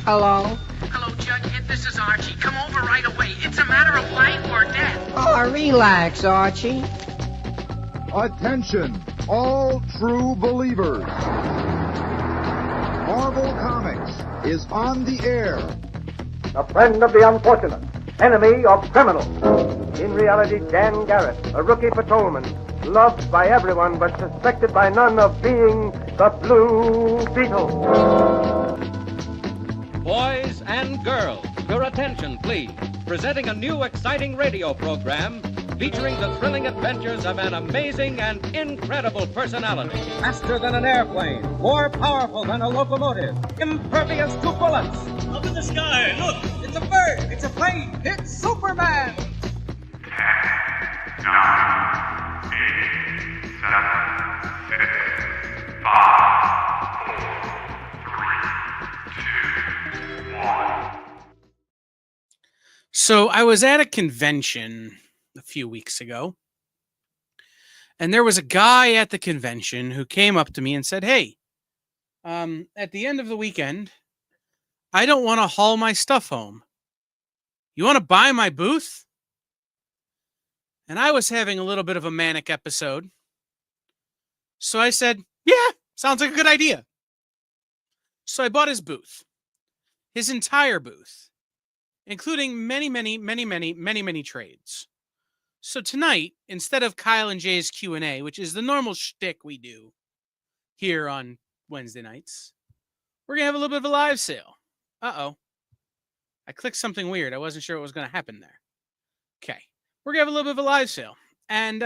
Hello? Hello, Jughead. This is Archie. Come over right away. It's a matter of life or death. Oh, relax, Archie. Attention, all true believers. Marvel Comics is on the air. A friend of the unfortunate, enemy of criminals. In reality, Dan Garrett, a rookie patrolman, loved by everyone but suspected by none of being the Blue Beetle. Boys and girls, your attention, please. Presenting a new exciting radio program featuring the thrilling adventures of an amazing and incredible personality. Faster than an airplane, more powerful than a locomotive, impervious to bullets. Up in the sky, look! It's a bird, it's a plane, it's Superman! 10, 9, 8, 7, 6, 5, 4, 3, 2, 1. So I was at a convention a few weeks ago, and there was a guy at the convention who came up to me and said, "Hey, at the end of the weekend, I don't want to haul my stuff home. You want to buy my booth?" And I was having a little bit of a manic episode. So I said, "Yeah, sounds like a good idea." So I bought his booth, his entire booth, including many trades. So tonight, instead of Kyle and Jay's Q&A, which is the normal shtick we do here on Wednesday nights, we're going to have a little bit of a live sale. Uh-oh. I clicked something weird. I wasn't sure what was going to happen there. Okay. We're going to have a little bit of a live sale. And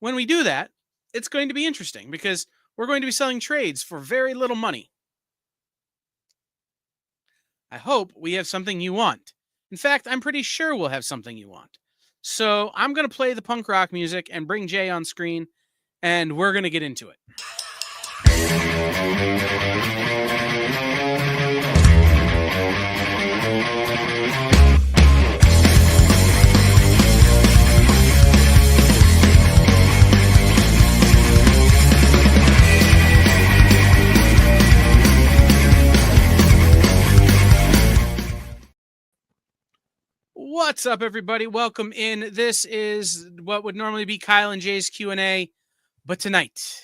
when we do that, it's going to be interesting because we're going to be selling trades for very little money. I hope we have something you want. In fact, I'm pretty sure we'll have something you want. So I'm going to play the punk rock music and bring Jay on screen, and we're going to get into it. What's up, everybody? Welcome in. This is what would normally be Kyle and Jay's Q&A, but tonight,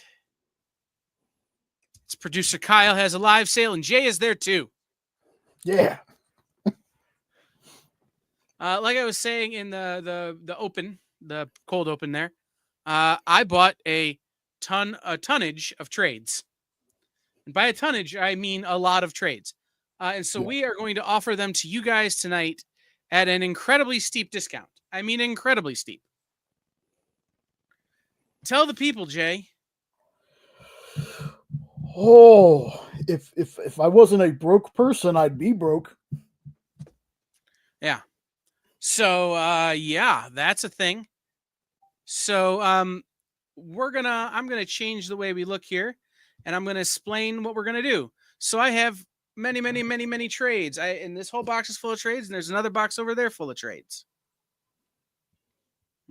it's producer Kyle has a live sale, and Jay is there too. Yeah. Like I was saying in the open, the cold open there, I bought a tonnage of trades, and by a tonnage I mean a lot of trades, and so we are going to offer them to you guys tonight at an incredibly steep discount. I mean, incredibly steep. Tell the people, Jay. Oh, if I wasn't a broke person, I'd be broke. Yeah. So, yeah, that's a thing. So, I'm going to change the way we look here, and I'm going to explain what we're going to do. So I have many trades. And this whole box is full of trades, and there's another box over there full of trades.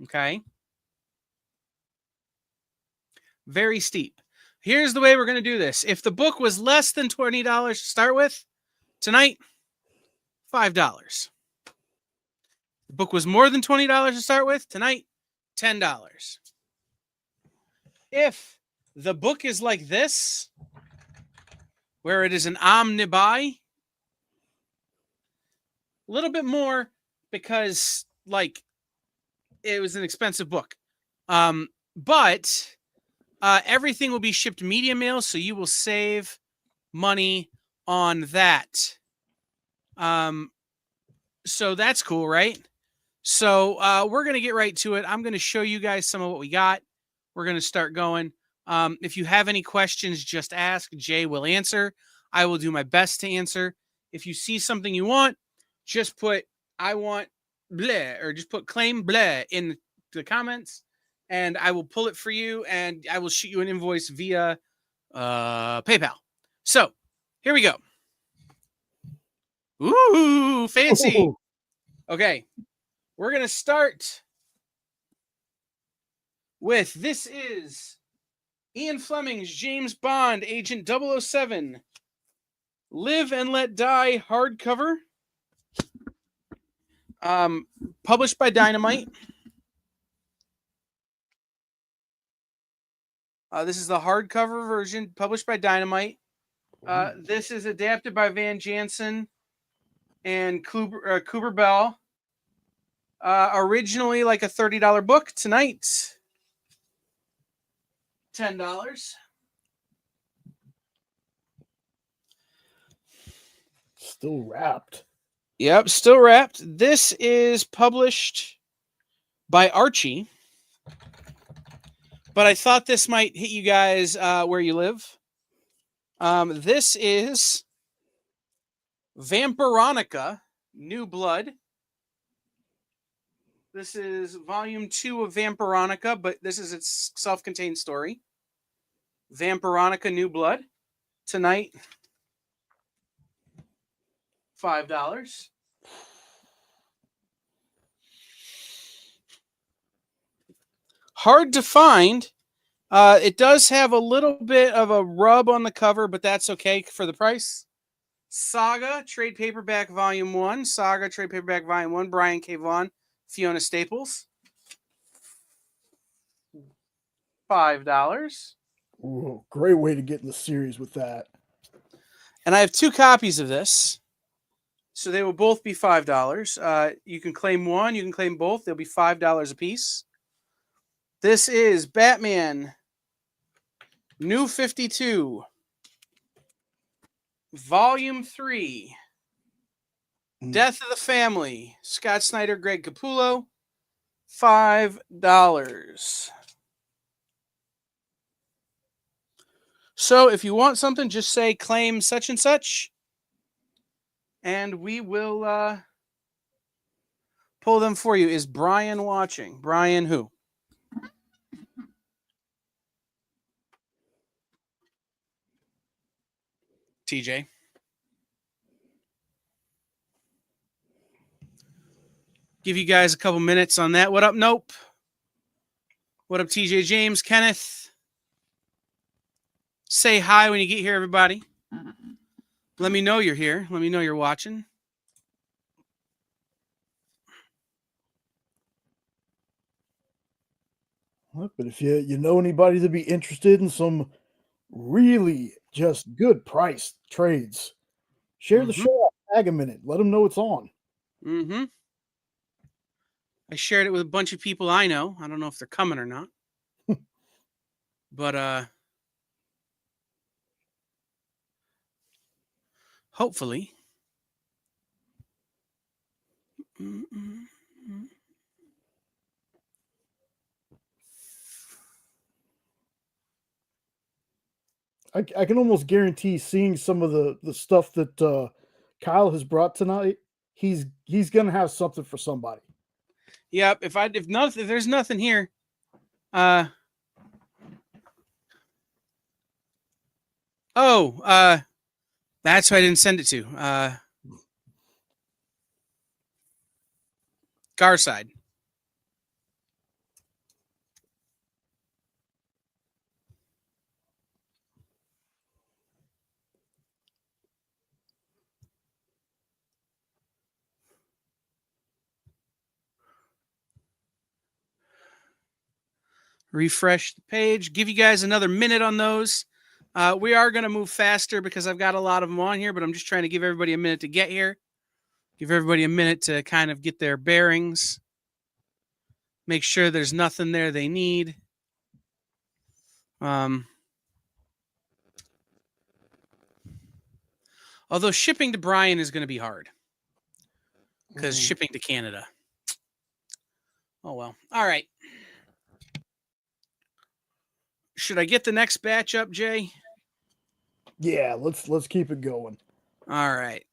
Okay. Very steep. Here's the way we're going to do this. If the book was less than $20 to start with, tonight, $5. The book was more than $20 to start with, tonight, $10. If the book is like this, where it is an omnibuy, a little bit more because, like, it was an expensive book. But everything will be shipped media mail, so you will save money on that. So that's cool, right? So we're going to get right to it. I'm going to show you guys some of what we got. We're going to start going. If you have any questions, just ask. Jay will answer. I will do my best to answer. If you see something you want, just put "I want bleh" or just put "claim bleh" in the comments, and I will pull it for you, and I will shoot you an invoice via PayPal. So here we go. Ooh, fancy. Okay, we're going to start with, this is Ian Fleming's James Bond, Agent 007, Live and Let Die hardcover. Published by Dynamite. This is the hardcover version, published by Dynamite. This is adapted by Van Jansen and Cooper Bell. Originally like a $30 book. Tonight, $10. Still wrapped. Yep, still wrapped. This is published by Archie. But I thought this might hit you guys where you live. This is Vampironica, New Blood. This is volume 2 of Vampironica, but this is its self-contained story. Vampironica, New Blood. Tonight, $5. Hard to find. It does have a little bit of a rub on the cover, but that's okay for the price. Saga, trade paperback volume 1. Saga, trade paperback volume 1. Brian K. Vaughan, Fiona Staples. $5. Ooh, great way to get in the series with that. And I have 2 copies of this. So they will both be $5. You can claim one, you can claim both. They'll be $5 a piece. This is Batman New 52, Volume 3, Death of the Family, Scott Snyder, Greg Capullo, $5. So if you want something, just say claim such and such, and we will pull them for you. Is Brian watching? Brian who? TJ. Give you guys a couple minutes on that. What up, Nope? What up, TJ James? Kenneth? Say hi when you get here, everybody. Let me know you're here. Let me know you're watching. But if you know anybody to be interested in some really just good price trades, share the show out, tag them in it, let them know it's on. Mm-hmm. I shared it with a bunch of people I know. I don't know if they're coming or not. But hopefully. I can almost guarantee seeing some of the stuff that Kyle has brought tonight, he's gonna have something for somebody. Yep. If there's nothing here, that's who I didn't send it to. Garside. Refresh the page. Give you guys another minute on those. We are going to move faster because I've got a lot of them on here, but I'm just trying to give everybody a minute to get here. Give everybody a minute to kind of get their bearings. Make sure there's nothing there they need. Although shipping to Brian is going to be hard because shipping to Canada. Oh, well. All right. Should I get the next batch up, Jay? Yeah, let's keep it going. All right.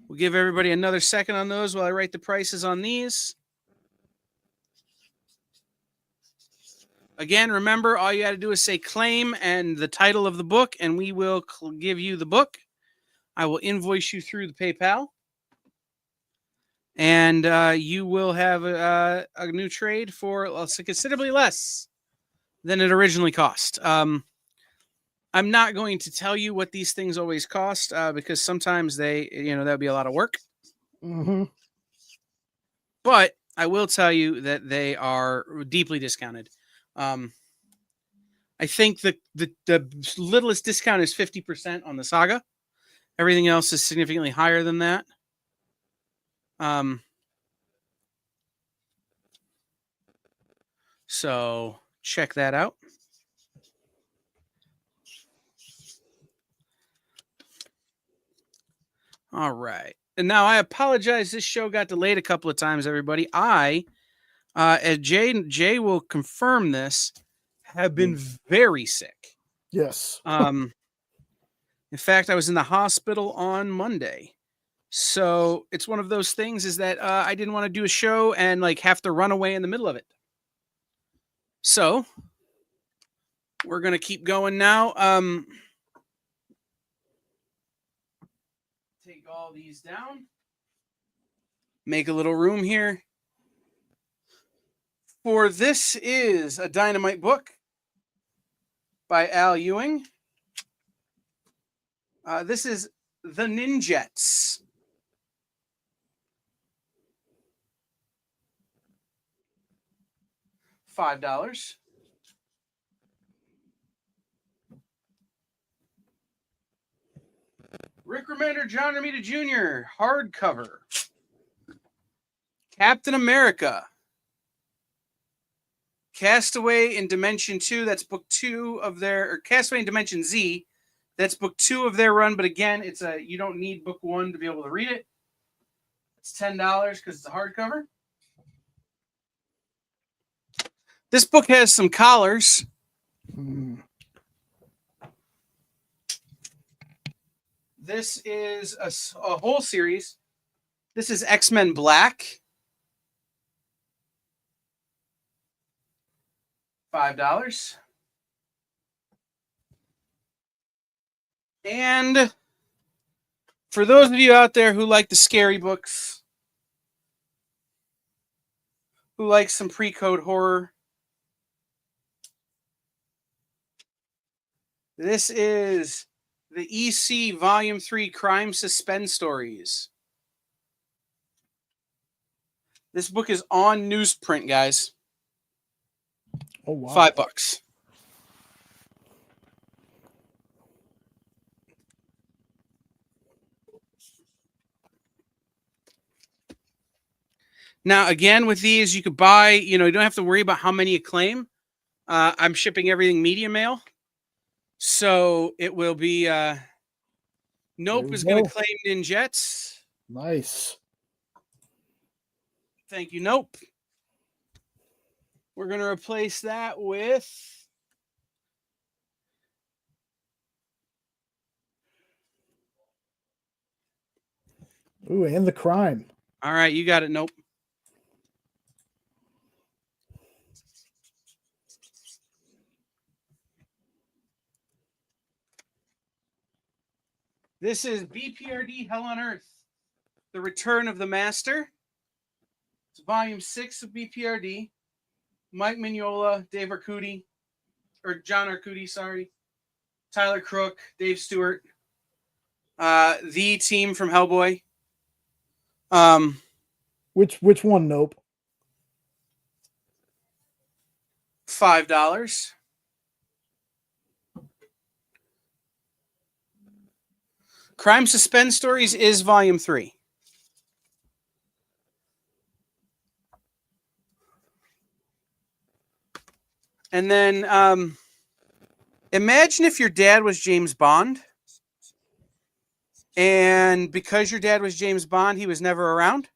We'll give everybody another second on those while I write the prices on these. Again, remember, all you got to do is say claim and the title of the book, and we will give you the book. I will invoice you through the PayPal. And you will have a new trade for considerably less than it originally cost. I'm not going to tell you what these things always cost because sometimes that would be a lot of work. Mm-hmm. But I will tell you that they are deeply discounted. I think the littlest discount is 50% on the Saga. Everything else is significantly higher than that. So check that out. All right. And now I apologize. This show got delayed a couple of times, everybody. Jay will confirm this, have been very sick. Yes. In fact, I was in the hospital on Monday. So it's one of those things is that I didn't want to do a show and like have to run away in the middle of it. So we're going to keep going now. Take all these down. Make a little room here. For this is a Dynamite book by Al Ewing. This is The Ninjets. $5. Rick Remender, John Romita Jr. hardcover. Captain America. Castaway in Dimension 2. That's book 2 of their, or Castaway in Dimension Z. That's book 2 of their run, but again, you don't need book 1 to be able to read it. It's $10 because it's a hardcover. This book has some collars. This is a whole series. This is X-Men Black. $5. And for those of you out there who like the scary books, who like some pre-code horror, this is the EC Volume 3 Crime Suspense Stories. This book is on newsprint, guys. Oh, wow. $5. Now, again, with these, you could buy, you don't have to worry about how many you claim. I'm shipping everything media mail. So it will be, Nope is going to claim Ninjets. Nice. Thank you, Nope. We're going to replace that with Ooh, and the crime. All right, you got it, Nope. This is BPRD Hell on Earth, The Return of the Master. It's volume 6 of BPRD. Mike Mignola, Dave Arcudi, or John Arcudi, sorry. Tyler Crook, Dave Stewart. The team from Hellboy. Which one, Nope? $5. Crime Suspense Stories is volume 3. And then imagine if your dad was James Bond. And because your dad was James Bond, he was never around.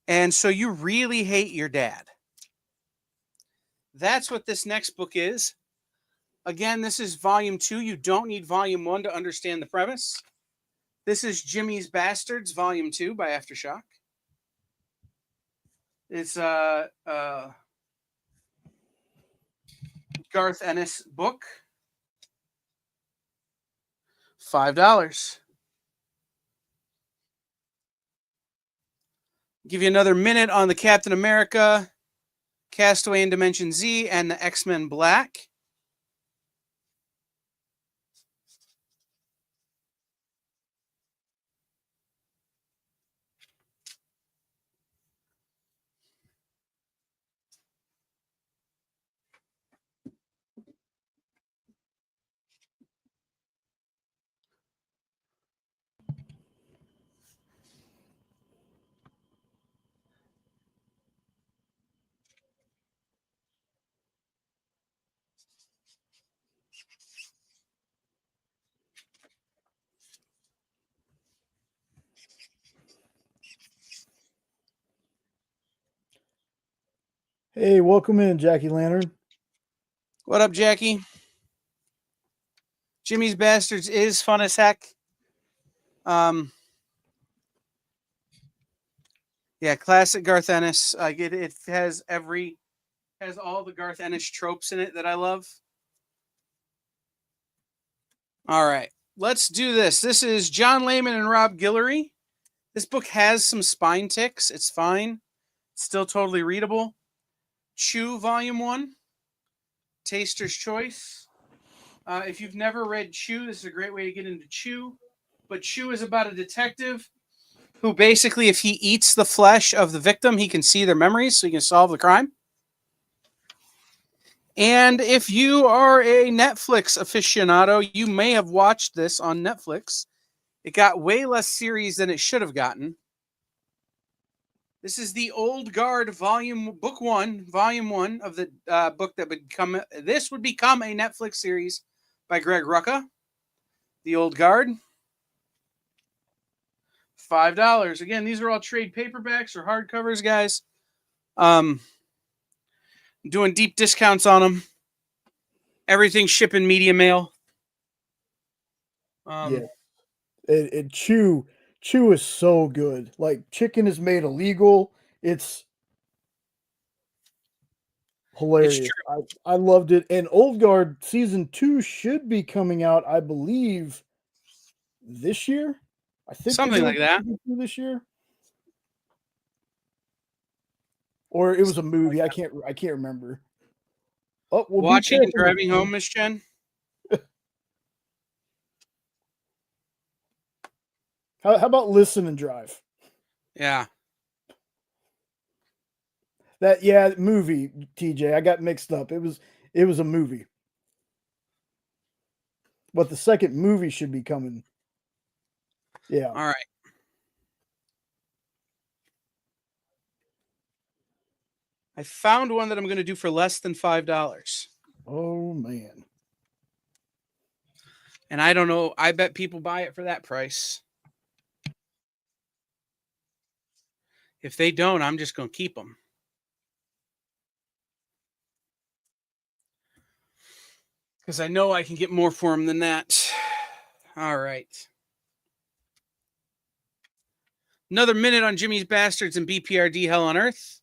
And so you really hate your dad. That's what this next book is. Again, this is volume 2. You don't need volume 1 to understand the premise. This is Jimmy's Bastards, volume 2 by Aftershock. It's Garth Ennis book. $5. Give you another minute on the Captain America, Castaway in Dimension Z, and the X-Men Black. Hey, welcome in, Jackie Lantern. What up, Jackie? Jimmy's Bastards is fun as heck. Yeah, classic Garth Ennis. I get it. It has all the Garth Ennis tropes in it that I love. All right, let's do this. This is John Layman and Rob Guillory. This book has some spine ticks. It's fine. It's still totally readable. Chew, Volume 1. Taster's Choice. If you've never read Chew, this is a great way to get into Chew. But Chew is about a detective who basically, if he eats the flesh of the victim, he can see their memories, so he can solve the crime. And if you are a Netflix aficionado, you may have watched this on Netflix. It got way less series than it should have gotten. This is the Old Guard Book 1, Volume 1 of the book that would become a Netflix series by Greg Rucka. The Old Guard. $5. Again, these are all trade paperbacks or hardcovers, guys. Doing deep discounts on them. Everything shipping media mail. Yeah. Chew is so good. Like, chicken is made illegal. It's hilarious. I loved it. And Old Guard season 2 should be coming out, I believe, this year. I think something like that. This year, or it was a movie. I can't remember. Oh, we'll watching and driving home, Miss Jen. How about listen and drive? Yeah. Movie, TJ. I got mixed up. It was a movie. But the second movie should be coming. Yeah. All right. I found one that I'm going to do for less than $5. Oh, man. And I don't know. I bet people buy it for that price. If they don't, I'm just going to keep them. Because I know I can get more for them than that. All right. Another minute on Jimmy's Bastards and BPRD Hell on Earth.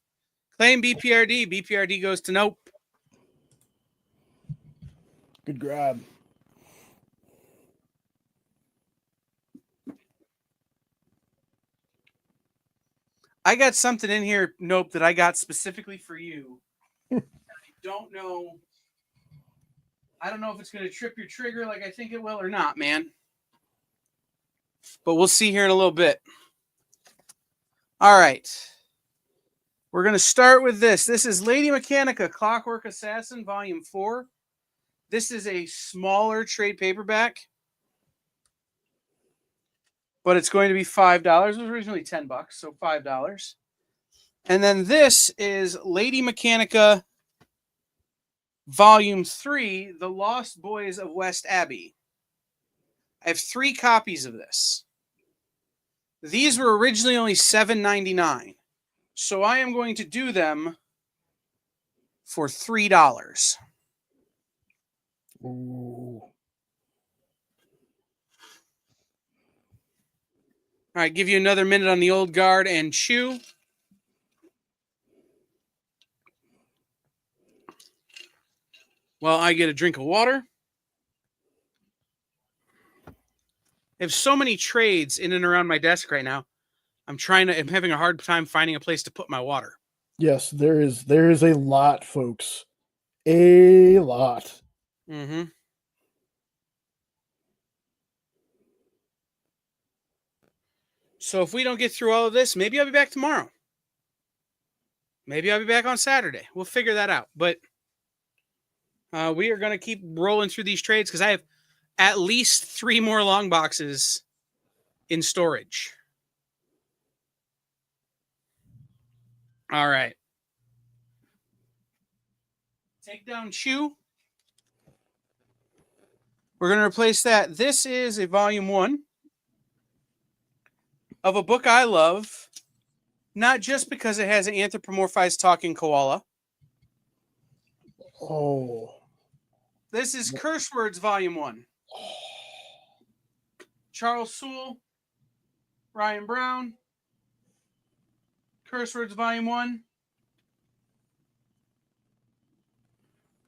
Claim BPRD. BPRD goes to nope. Good grab. I got something in here, nope, that I got specifically for you. I don't know. I don't know if it's going to trip your trigger like I think it will or not, man. But we'll see here in a little bit. All right. We're going to start with this. This is Lady Mechanica, Clockwork Assassin, Volume 4. This is a smaller trade paperback. But it's going to be $5. It was originally $10, so $5. And then this is Lady Mechanica, Volume 3, The Lost Boys of West Abbey. I have 3 copies of this. These were originally only $7.99. So I am going to do them for $3. Ooh. All right, give you another minute on the Old Guard and Chew. While I get a drink of water. I have so many trades in and around my desk right now. I'm having a hard time finding a place to put my water. Yes, there is a lot, folks. A lot. Mm-hmm. So if we don't get through all of this, maybe I'll be back tomorrow. Maybe I'll be back on Saturday. We'll figure that out. But we are going to keep rolling through these trades because I have at least 3 more long boxes in storage. All right. Take down Chew. We're going to replace that. This is a Volume 1 of a book I love, not just because it has an anthropomorphized talking koala, Oh. This is Curse Words Volume 1. Charles Sewell, Ryan Brown. Curse Words Volume 1.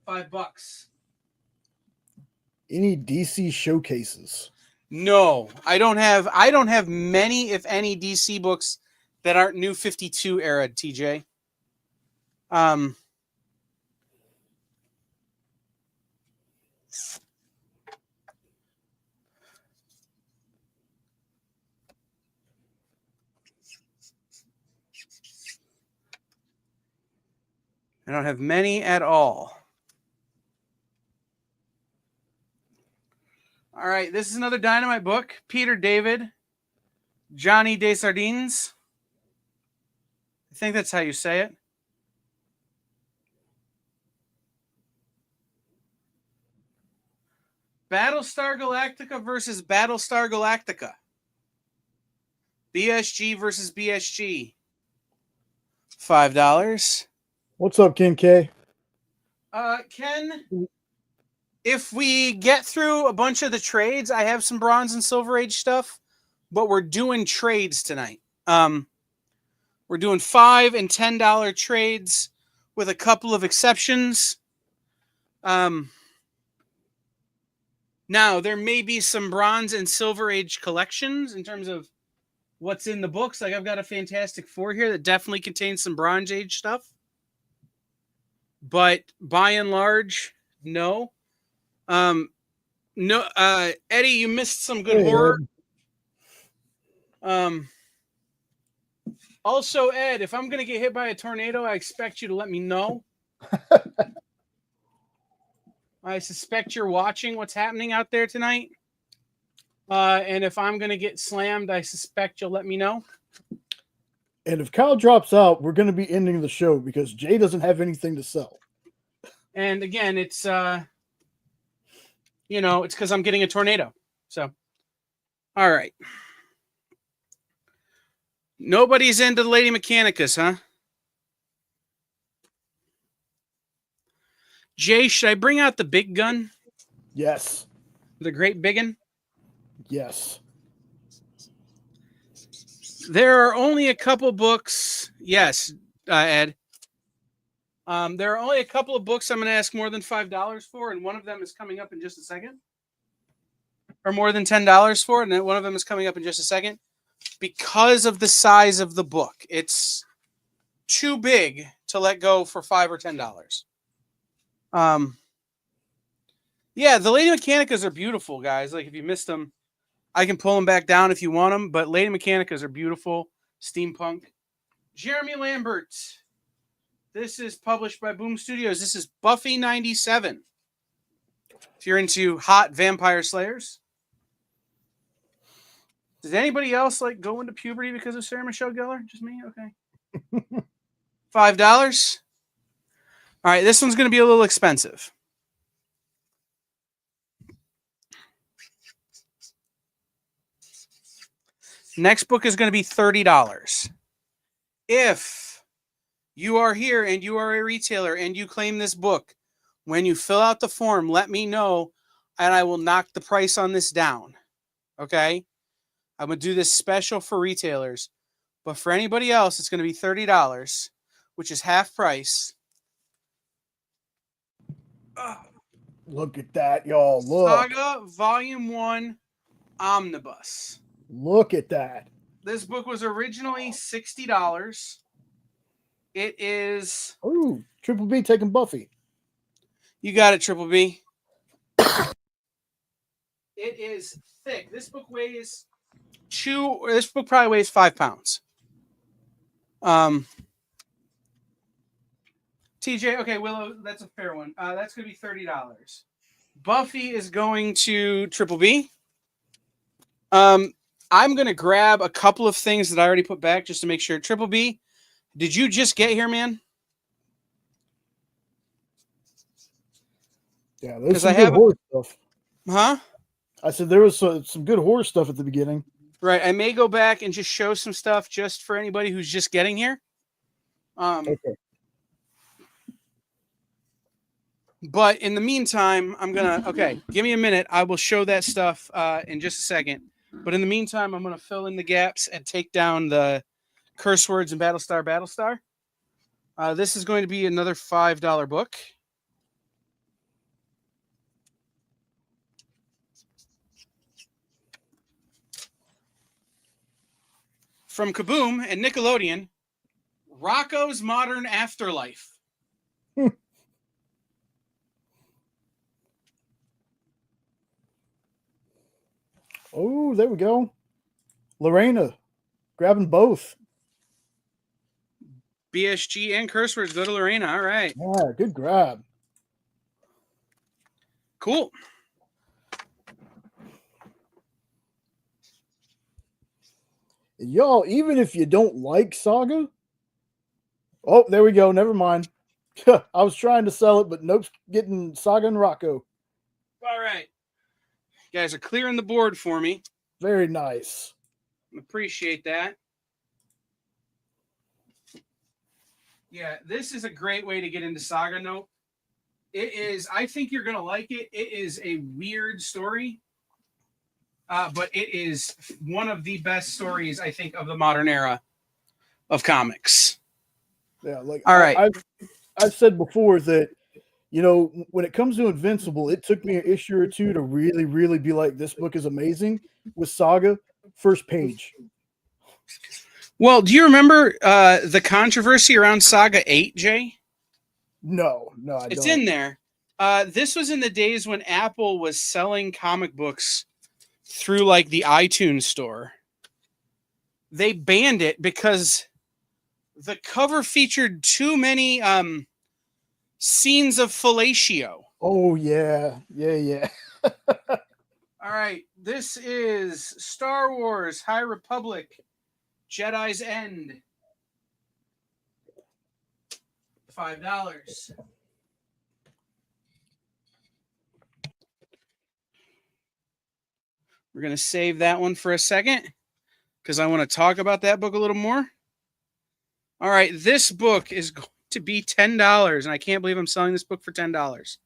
$5. Any DC showcases? No, I don't have many, if any, DC books that aren't New 52 era, TJ. I don't have many at all. All right, this is another Dynamite book. Peter David, Johnny Desjardins. I think that's how you say it. Battlestar Galactica versus Battlestar Galactica. BSG versus BSG. $5. What's up, Ken K? Ken, if we get through a bunch of the trades, I have some Bronze and Silver Age stuff, but we're doing trades tonight. We're doing $5 and $10 trades with a couple of exceptions. Now, there may be some Bronze and Silver Age collections in terms of what's in the books. Like I've got a Fantastic Four here that definitely contains some Bronze Age stuff. But by and large, no. No, Eddie, you missed some good horror. Also, Ed, if I'm going to get hit by a tornado, I expect you to let me know. I suspect you're watching what's happening out there tonight. And if I'm going to get slammed, I suspect you'll let me know. And if Kyle drops out, we're going to be ending the show because Jay doesn't have anything to sell. And again, it's, it's because I'm getting a tornado. So, all right. Nobody's into the Lady Mechanicus, huh? Jay, should I bring out the big gun? Yes. The great biggin? Yes. There are only a couple books. Yes, Ed. There are only a couple of books I'm going to ask more than $5 for, and one of them is coming up in just a second. Or more than $10 for, and one of them is coming up in just a second. Because of the size of the book. It's too big to let go for $5 or $10. Yeah, the Lady Mechanicas are beautiful, guys. Like, if you missed them, I can pull them back down if you want them, but Lady Mechanicas are beautiful. Steampunk. Jeremy Lambert. This is published by Boom Studios. This is Buffy 97. If you're into hot vampire slayers. Does anybody else like go into puberty because of Sarah Michelle Gellar? Just me? Okay. $5. All right, this one's going to be a little expensive. Next book is going to be $30. If you are here and you are a retailer and you claim this book, when you fill out the form, let me know and I will knock the price on this down. Okay? I'm going to do this special for retailers. But for anybody else, it's going to be $30, which is half price. Look at that, y'all. Look. Saga Volume 1 Omnibus. Look at that. This book was originally $60. It is... Ooh, Triple B taking Buffy. You got it, Triple B. It is thick. This book weighs... This book probably weighs 5 pounds. TJ, okay, Willow, that's a fair one. That's going to be $30. Buffy is going to Triple B. I'm going to grab a couple of things that I already put back just to make sure. Triple B, did you just get here, man? Yeah, there's some good horror stuff. Huh? I said there was some good horror stuff at the beginning. Right. I may go back and just show some stuff just for anybody who's just getting here. Okay. But in the meantime, I'm going to, okay, give me a minute. I will show that stuff in just a second. But in the meantime, I'm going to fill in the gaps and take down the curse words in Battlestar. This is going to be another $5 book. From Kaboom and Nickelodeon, Rocko's Modern Afterlife. Oh, there we go. Lorena, grabbing both. BSG and curse words go to Lorena. All right. Yeah, good grab. Cool. Y'all, even if you don't like Saga, oh, there we go. Never mind. I was trying to sell it, but nope's getting Saga and Rocco. All right. You guys are clearing the board for me. Very nice. Appreciate that. Yeah, this is a great way to get into Saga Nope. It is, I think you're going to like it. It is a weird story, but it is one of the best stories, I think, of the modern era of comics. Yeah, like all right. I've said before that, you know, when it comes to Invincible, it took me an issue or two to really, really be like, this book is amazing. With Saga, first page. Well, do you remember the controversy around Saga 8, Jay? No, I don't. It's in there. This was in the days when Apple was selling comic books through like the iTunes store. They banned it because the cover featured too many scenes of fellatio. Oh, yeah. All right. This is Star Wars High Republic Jedi's End. $5. We're going to save that one for a second because I want to talk about that book a little more. All right. This book is going to be $10, and I can't believe I'm selling this book for $10.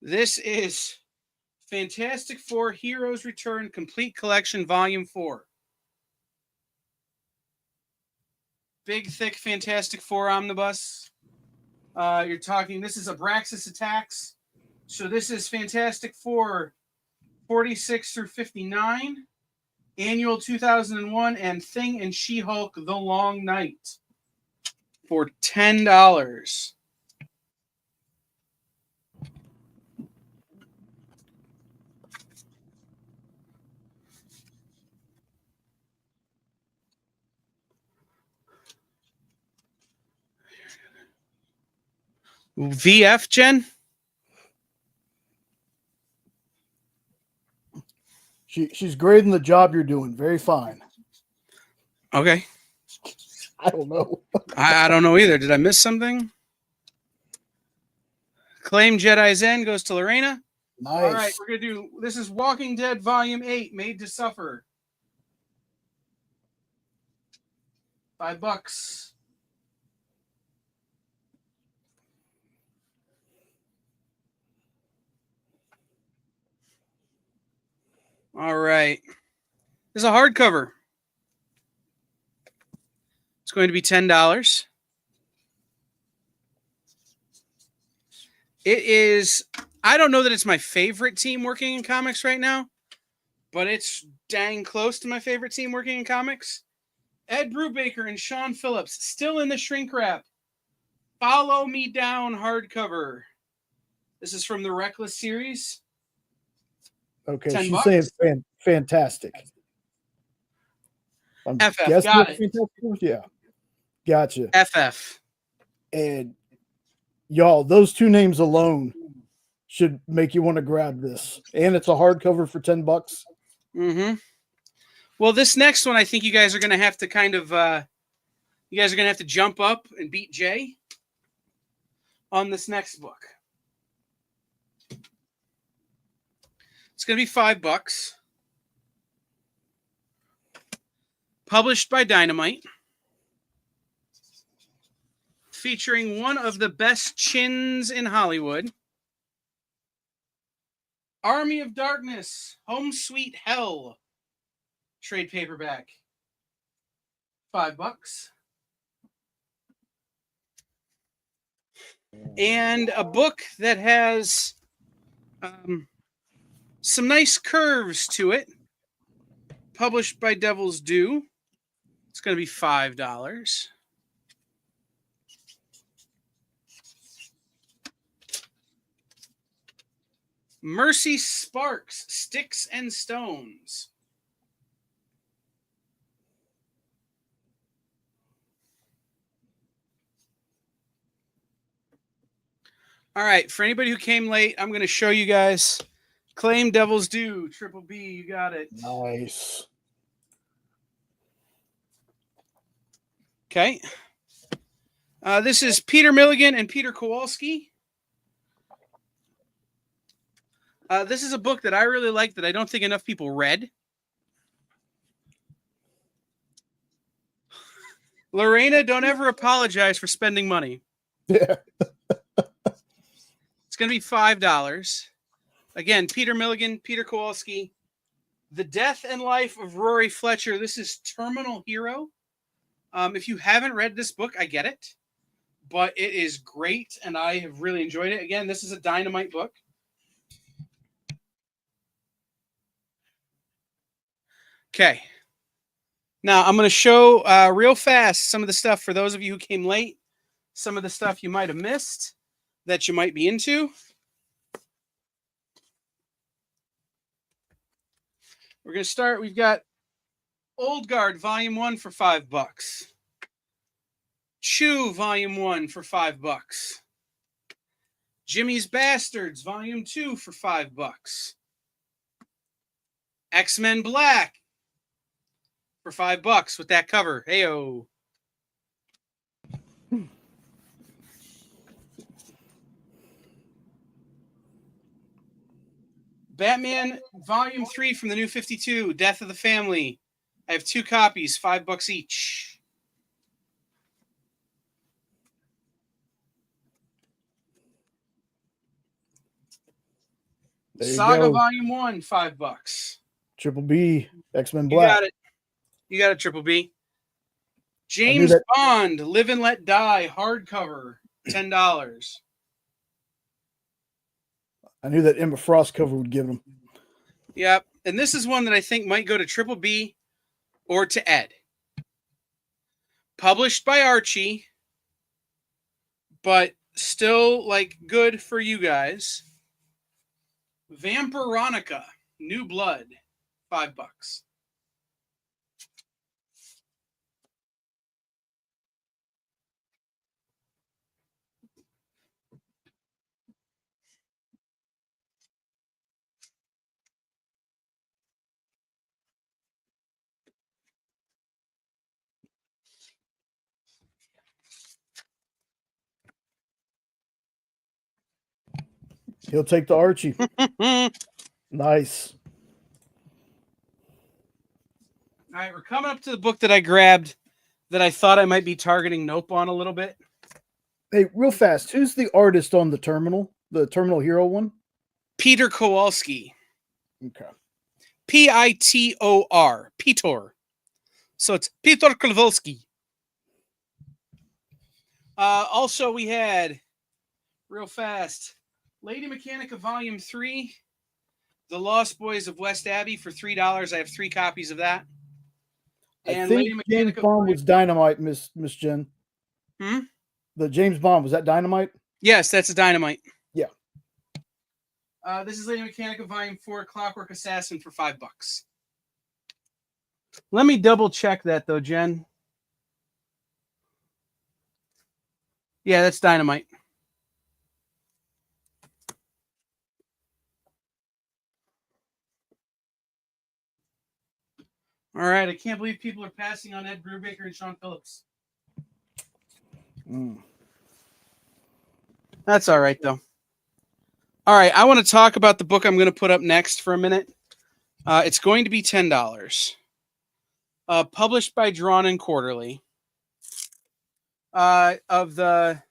This is Fantastic Four Heroes Return Complete Collection Volume 4. Big, thick Fantastic Four omnibus. You're talking, this is Abraxas Attacks. So this is Fantastic Four 46 through 59, Annual 2001, and Thing and She-Hulk The Long Night for $10. VF, Jen? She's grading the job you're doing. Very fine. Okay. I don't know. I don't know either. Did I miss something? Claim Jedi's End goes to Lorena. Nice. All right, we're going to do, this is Walking Dead Volume 8, Made to Suffer. $5. All right. This is a hardcover. It's going to be $10. It is, I don't know that it's my favorite team working in comics right now, but it's dang close to my favorite team working in comics. Ed Brubaker and Sean Phillips, still in the shrink wrap. Follow Me Down hardcover. This is from the Reckless series. Okay, $10. she's saying fantastic. I'm FF, guessing got it's it. Fantastic. Yeah, gotcha. FF. And y'all, those two names alone should make you want to grab this. And it's a hardcover for $10. Mm-hmm. Well, this next one, I think you guys are going to have to kind of, you guys are going to have to jump up and beat Jay on this next book. It's going to be $5. published by Dynamite, featuring one of the best chins in Hollywood. Army of Darkness, Home Sweet Hell, trade paperback, $5. And a book that has some nice curves to it, published by Devil's Due. It's going to be $5. Mercy Sparks, Sticks and Stones. All right, for anybody who came late, I'm going to show you guys Claim Devil's Due, Triple B, you got it. Nice. Okay. This is Peter Milligan and Peter Kowalski. This is a book that I really like that I don't think enough people read. Lorena, don't ever apologize for spending money. Yeah. It's going to be $5. Again, Peter Milligan, Peter Kowalski. The Death and Life of Rory Fletcher. This is Terminal Hero. If you haven't read this book, I get it. But it is great, and I have really enjoyed it. Again, this is a Dynamite book. Okay. Now, I'm going to show real fast some of the stuff for those of you who came late, some of the stuff you might have missed that you might be into. We're going to start. We've got Old Guard Volume 1 for $5. Chew Volume 1 for $5. Jimmy's Bastards Volume 2 for $5. X-Men Black for $5 with that cover. Heyo. Batman Volume 3 from the New 52, Death of the Family. I have 2 copies, $5 each. Saga Volume 1, $5. Triple B, X-Men You Black. got it. You got it, Triple B. James Bond, Live and Let Die, hardcover, $10. I knew that Emma Frost cover would give them. Yep. And this is one that I think might go to Triple B or to Ed. Published by Archie, but still like good for you guys. Vampironica, New Blood, $5. He'll take the Archie. Nice. All right, we're coming up to the book that I grabbed that I thought I might be targeting Nope on a little bit. Hey, real fast. Who's the artist on the Terminal Hero one? Peter Kowalski. Okay. Pitor. Peter. So it's Peter Kowalski. Also, we had, real fast, Lady Mechanica Volume 3, The Lost Boys of West Abbey for $3. I have 3 copies of that. And I think James Bond was Dynamite, Miss Jen. The James Bond, was that Dynamite? Yes, that's a Dynamite. Yeah. This is Lady Mechanica Volume 4, Clockwork Assassin for $5. Let me double check that though, Jen. Yeah, that's Dynamite. All right, I can't believe people are passing on Ed Brubaker and Sean Phillips. That's all right, though. All right, I want to talk about the book I'm going to put up next for a minute. It's going to be $10. published by Drawn and Quarterly. Of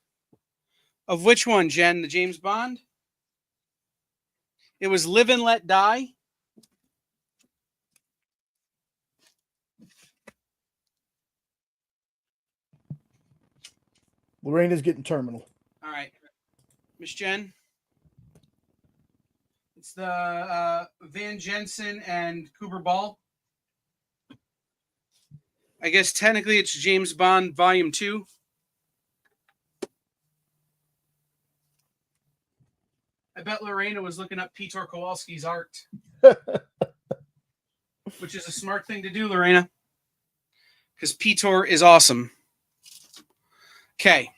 which one, Jen? The James Bond? It was Live and Let Die. Lorena's getting terminal. All right. Miss Jen? It's the Van Jensen and Cooper Ball. I guess technically it's James Bond Volume 2. I bet Lorena was looking up Peter Kowalski's art. Which is a smart thing to do, Lorena. Because Peter is awesome. Okay.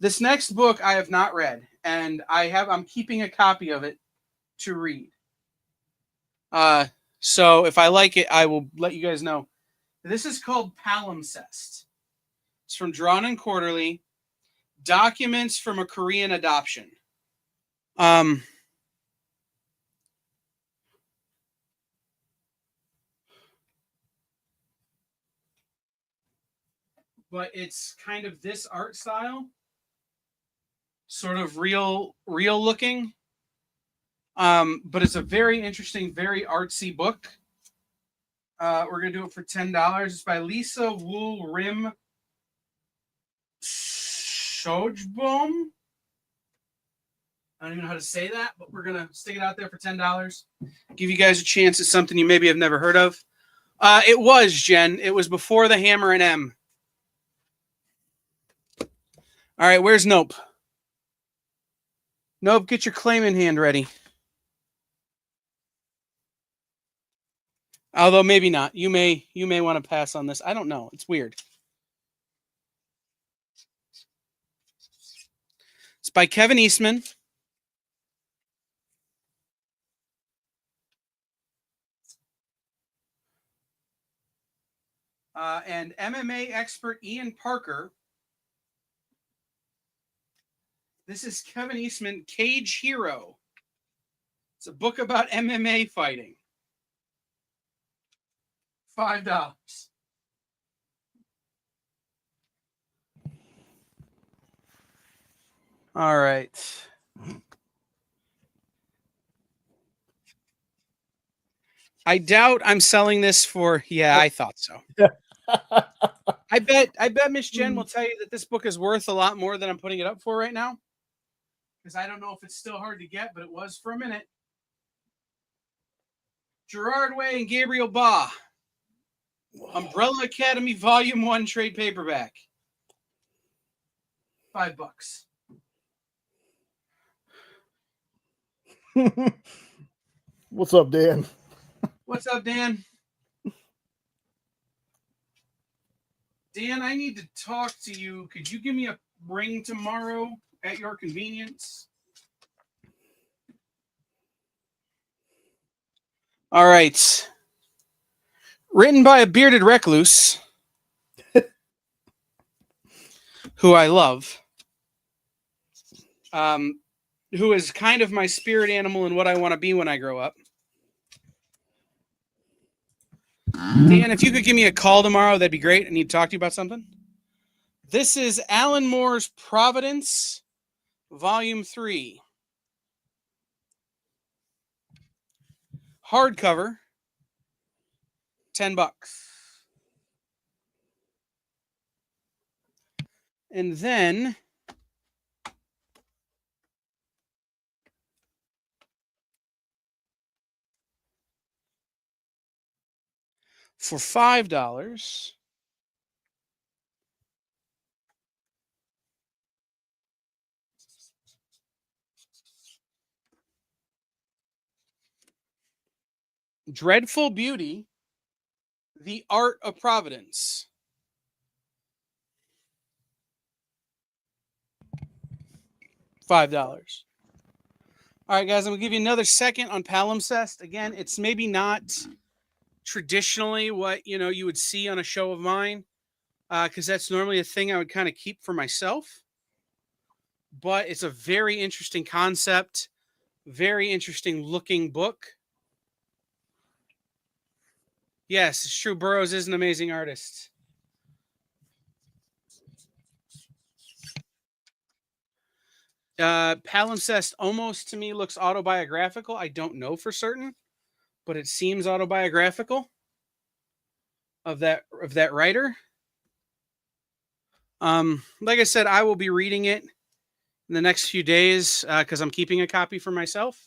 This next book I have not read, and I'm keeping a copy of it to read. So if I like it, I will let you guys know. This is called Palimpsest. It's from Drawn and Quarterly. Documents from a Korean Adoption. But it's kind of this art style. Sort of real looking. But it's a very interesting, very artsy book. We're going to do it for $10. It's by Lisa Wool Rim Shojboom. I don't even know how to say that, but we're going to stick it out there for $10. Give you guys a chance at something you maybe have never heard of. It was, Jen. It was before the Hammer and M. All right, where's Nope? Nope, get your claim in hand ready. Although maybe not. You may want to pass on this. I don't know. It's weird. It's by Kevin Eastman. And MMA expert Ian Parker. This is Kevin Eastman, Cage Hero. It's a book about MMA fighting. $5. All right. I doubt I'm selling this for. Yeah, I thought so. I bet Miss Jen will tell you that this book is worth a lot more than I'm putting it up for right now. Because I don't know if it's still hard to get, but it was for a minute. Gerard Way and Gabriel Ba. Umbrella Academy Volume 1 trade paperback. $5. What's up, Dan? What's up, Dan? Dan, I need to talk to you. Could you give me a ring tomorrow at your convenience? All right. Written by a bearded recluse who I love, who is kind of my spirit animal and what I want to be when I grow up. Dan, if you could give me a call tomorrow, that'd be great. I need to talk to you about something. This is Alan Moore's Providence, Volume 3. Hardcover, $10. And then for $5, Dreadful Beauty, The Art of Providence. $5. All right, guys, I'm going to give you another second on Palimpsest. Again, it's maybe not traditionally what you would see on a show of mine, because that's normally a thing I would kind of keep for myself. But it's a very interesting concept, very interesting looking book. Yes, it's true. Burroughs is an amazing artist. Palimpsest almost to me looks autobiographical. I don't know for certain, but it seems autobiographical of that writer. Like I said, I will be reading it in the next few days because I'm keeping a copy for myself.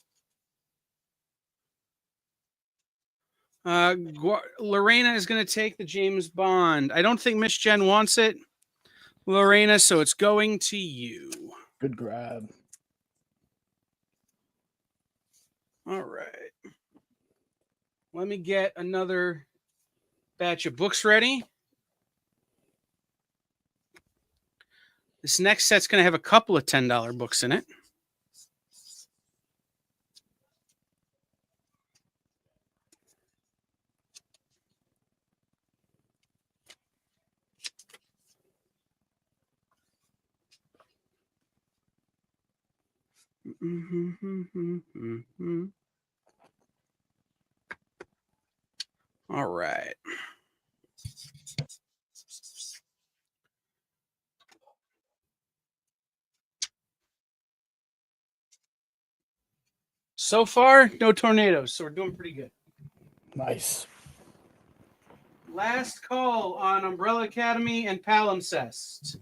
Lorena is going to take the James Bond. I don't think Miss Jen wants it, Lorena, so it's going to you. Good grab. All right. Let me get another batch of books ready. This next set's going to have a couple of $10 books in it. All right. So far, no tornadoes, so we're doing pretty good. Nice. Last call on Umbrella Academy and Palimpsest.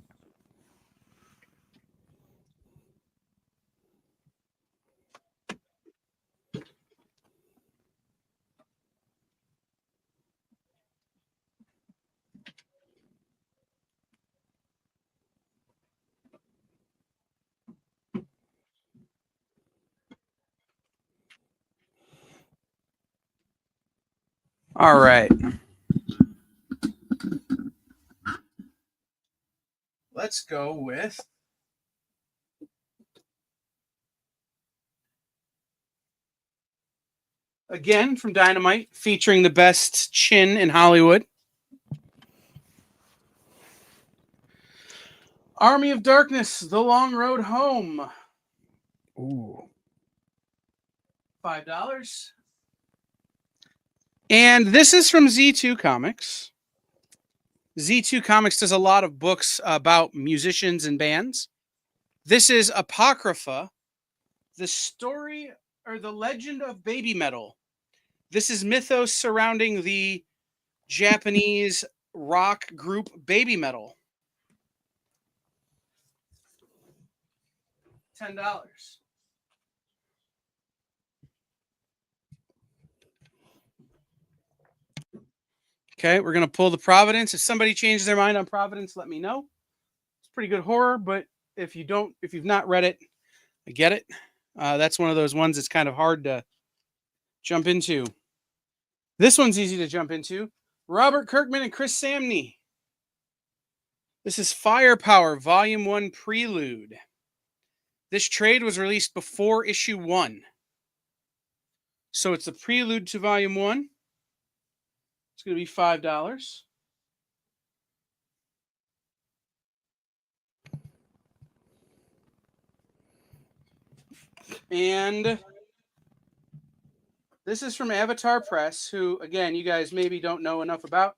All right. Let's go with again from Dynamite, featuring the best chin in Hollywood. Army of Darkness, The Long Road Home. Ooh. $5. And this is from Z2 Comics. Z2 Comics does a lot of books about musicians and bands. This is Apocrypha, the story or the legend of Baby Metal. This is mythos surrounding the Japanese rock group Baby Metal. $10. Okay, we're going to pull the Providence. If somebody changes their mind on Providence, let me know. It's pretty good horror, but if you've not read it, I get it. That's one of those ones that's kind of hard to jump into. This one's easy to jump into. Robert Kirkman and Chris Samney. This is Firepower, Volume 1 Prelude. This trade was released before issue 1. So it's the prelude to Volume 1. It's going to be $5. And this is from Avatar Press, who, again, you guys maybe don't know enough about.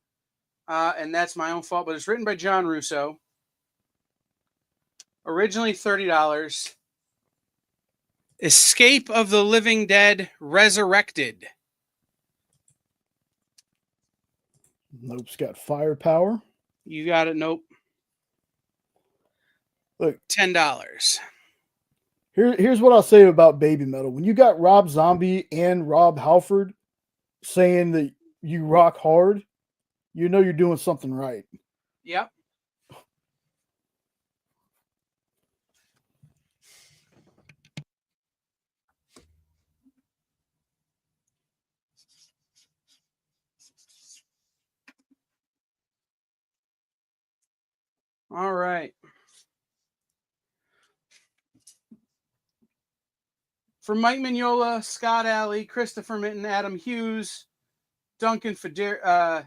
And that's my own fault, but it's written by John Russo. Originally $30. Escape of the Living Dead Resurrected. Nope's got Firepower. You got it, Nope. Look, $10. Here's what I'll say about Baby Metal. When you got Rob Zombie and Rob Halford saying that you rock hard, you know you're doing something right. Yep. All right. For Mike Mignola, Scott Alley, Christopher Mitten, Adam Hughes, Duncan Figueretto,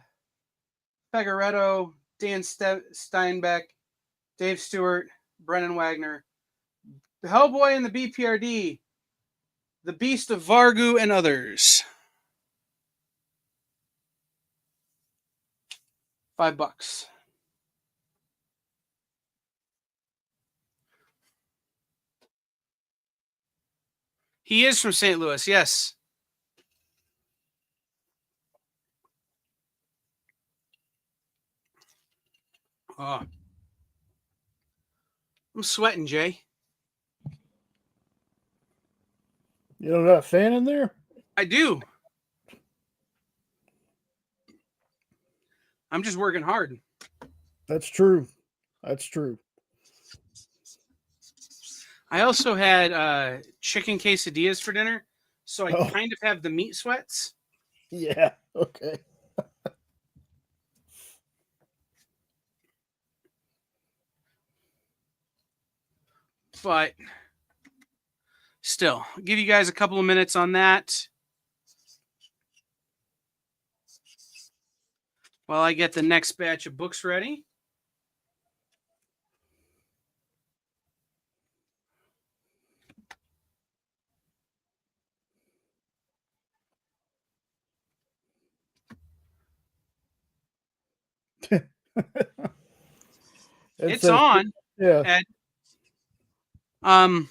Dan Steinbeck, Dave Stewart, Brennan Wagner, the Hellboy and the BPRD, the Beast of Vargu, and others. $5. He is from St. Louis, yes. Oh. I'm sweating, Jay. You don't got a fan in there? I do. I'm just working hard. That's true. That's true. I also had chicken quesadillas for dinner, so I Oh. kind of have the meat sweats. Yeah. Okay. But still, I'll give you guys a couple of minutes on that while I get the next batch of books ready. It's on. Yeah. Ed. And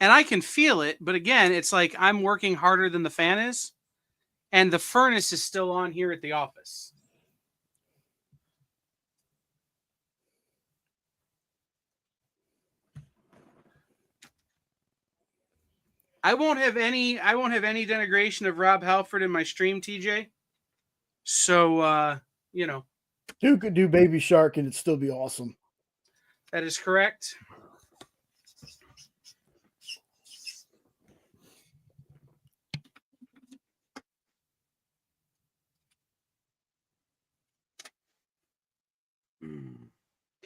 I can feel it, but again, it's like I'm working harder than the fan is, and the furnace is still on here at the office. I won't have any denigration of Rob Halford in my stream, TJ. So you know. You could do Baby Shark and it'd still be awesome. That is correct.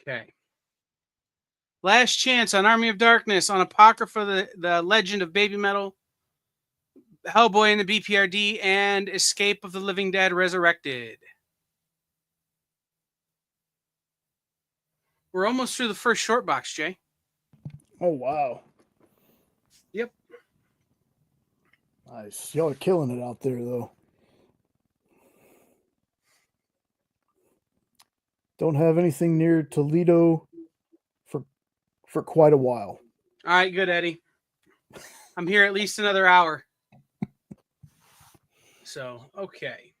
Okay. Last chance on Army of Darkness, on Apocrypha, the Legend of Baby Metal, Hellboy and the BPRD, and Escape of the Living Dead Resurrected. We're almost through the first short box, Jay. Oh, wow. Yep. Nice. Y'all are killing it out there, though. Don't have anything near Toledo for quite a while. All right, good, Eddie. I'm here at least another hour. So, okay.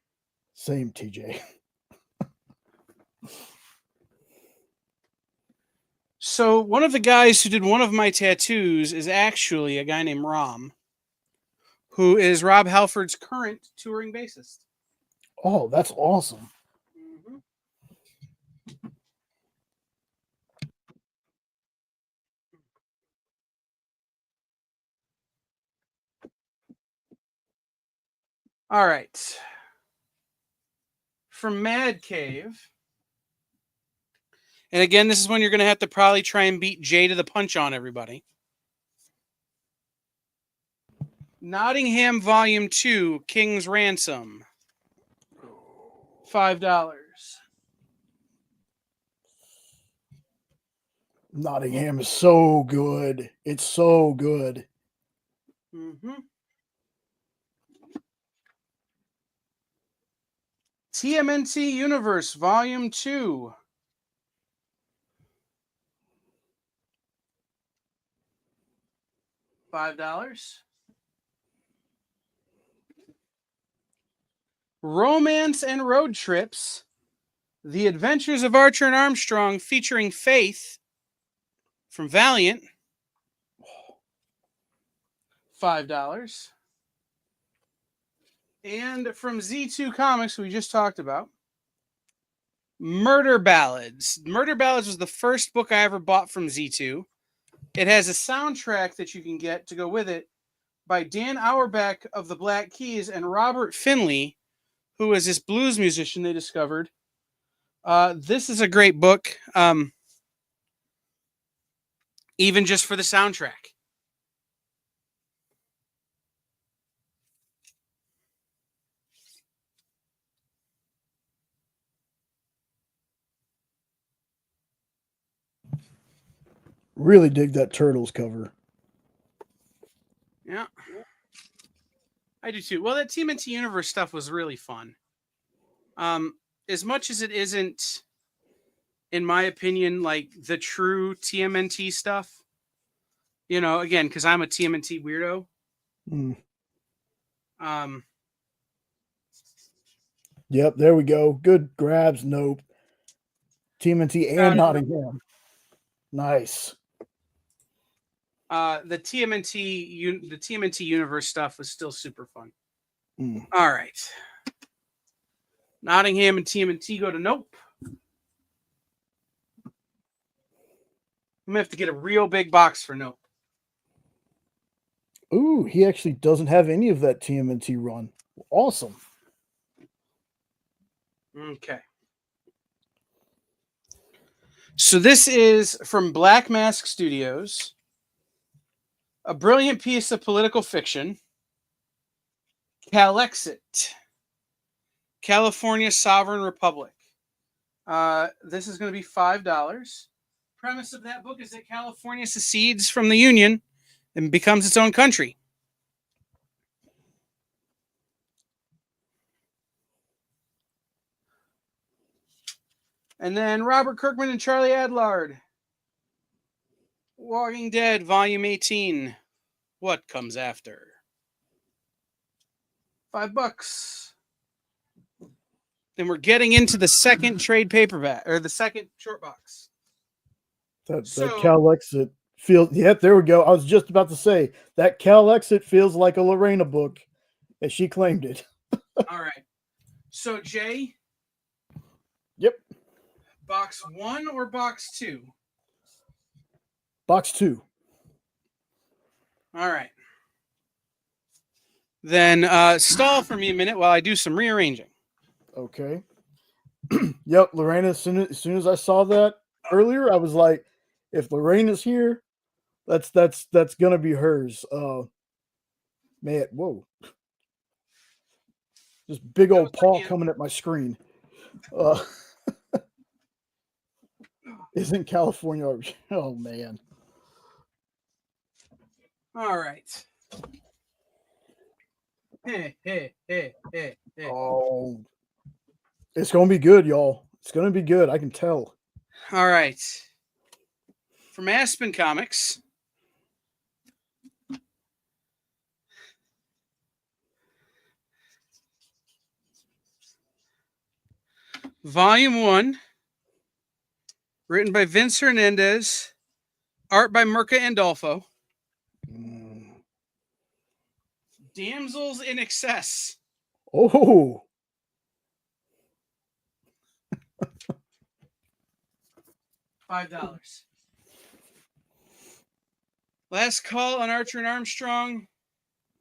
Same, TJ. So, one of the guys who did one of my tattoos is actually a guy named Rom, who is Rob Halford's current touring bassist. Oh, that's awesome. Mm-hmm. All right. From Mad Cave. And again, this is when you're going to have to probably try and beat Jay to the punch on everybody. Nottingham Volume 2, King's Ransom. $5. Nottingham is so good. It's so good. Mm-hmm. TMNT Universe Volume 2. $5. Romance and Road Trips. The Adventures of Archer and Armstrong featuring Faith from Valiant. $5. And from Z2 Comics, we just talked about, Murder Ballads. Murder Ballads was the first book I ever bought from Z2. It has a soundtrack that you can get to go with it by Dan Auerbach of the Black Keys and Robert Finley, who is this blues musician they discovered. This is a great book, even just for the soundtrack. Really dig that Turtles cover. Yeah. I do too. Well, that TMNT Universe stuff was really fun. as much as it isn't, in my opinion, like the true TMNT stuff, you know, again, because I'm a TMNT weirdo. Yep, there we go. Good grabs. Nope. TMNT and Nottingham. Nice. The TMNT universe stuff was still super fun. All right. Nottingham and TMNT go to nope. I'm gonna have to get a real big box for nope. Ooh, he actually doesn't have any of that TMNT run. Awesome. Okay. So this is from Black Mask Studios. A brilliant piece of political fiction. Calexit. California Sovereign Republic. This is going to be $5. Premise of that book is that California secedes from the Union and becomes its own country. And then Robert Kirkman and Charlie Adlard. Walking Dead, Volume 18. What comes after? $5. Then we're getting into the second trade paperback, or the second short box. That Calexit feels, yep, there we go. I was just about to say, that Calexit feels like a Lorena book, as she claimed it. All right. So, Jay? Yep. Box 1 or box 2? Box 2. All right. Then stall for me a minute while I do some rearranging. Okay. Yep, Lorena, as soon as I saw that earlier, I was like, if Lorena's here, that's gonna be hers. Man, whoa. Just big old paw coming at my screen. Isn't California? Oh man. All right. Hey. Oh, it's gonna be good, y'all. It's gonna be good. I can tell. All right. From Aspen Comics. Volume 1. Written by Vince Hernandez. Art by Mirka Andolfo. Damsels in Excess. Oh. $5. Last Call on Archer and Armstrong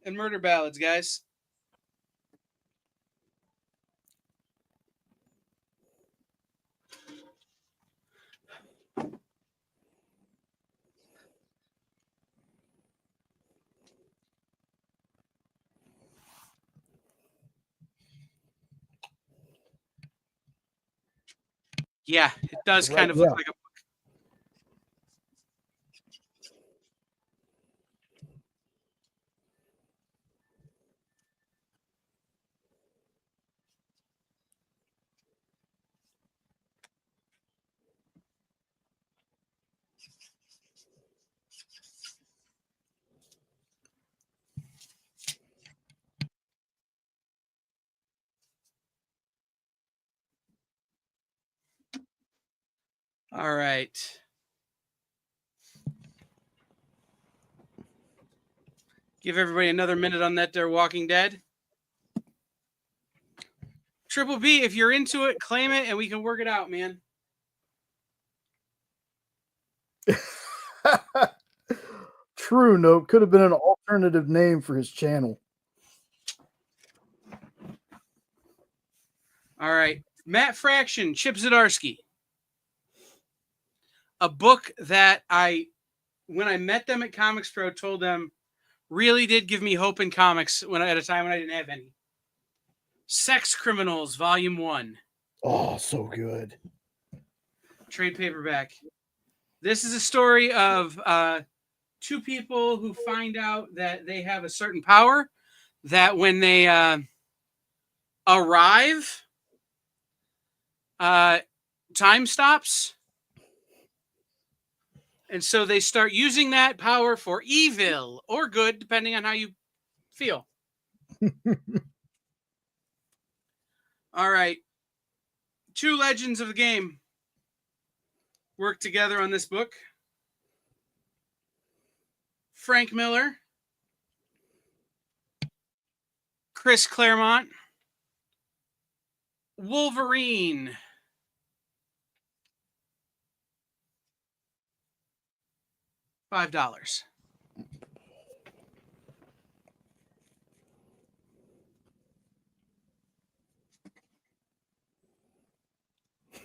and Murder Ballads, guys. Yeah, it does kind of look like a book. All right. Give everybody another minute on that there Walking Dead. Triple B, if you're into it, claim it and we can work it out, man. True, no, could have been an alternative name for his channel. All right. Matt Fraction, Chip Zdarsky. A book that when I met them at Comics Pro, told them really did give me hope in comics at a time when I didn't have any. Sex Criminals, Volume 1. Oh, so good. Trade paperback. This is a story of two people who find out that they have a certain power, that when they arrive time stops. And so they start using that power for evil or good, depending on how you feel. All right. Two legends of the game work together on this book. Frank Miller, Chris Claremont, Wolverine. $5.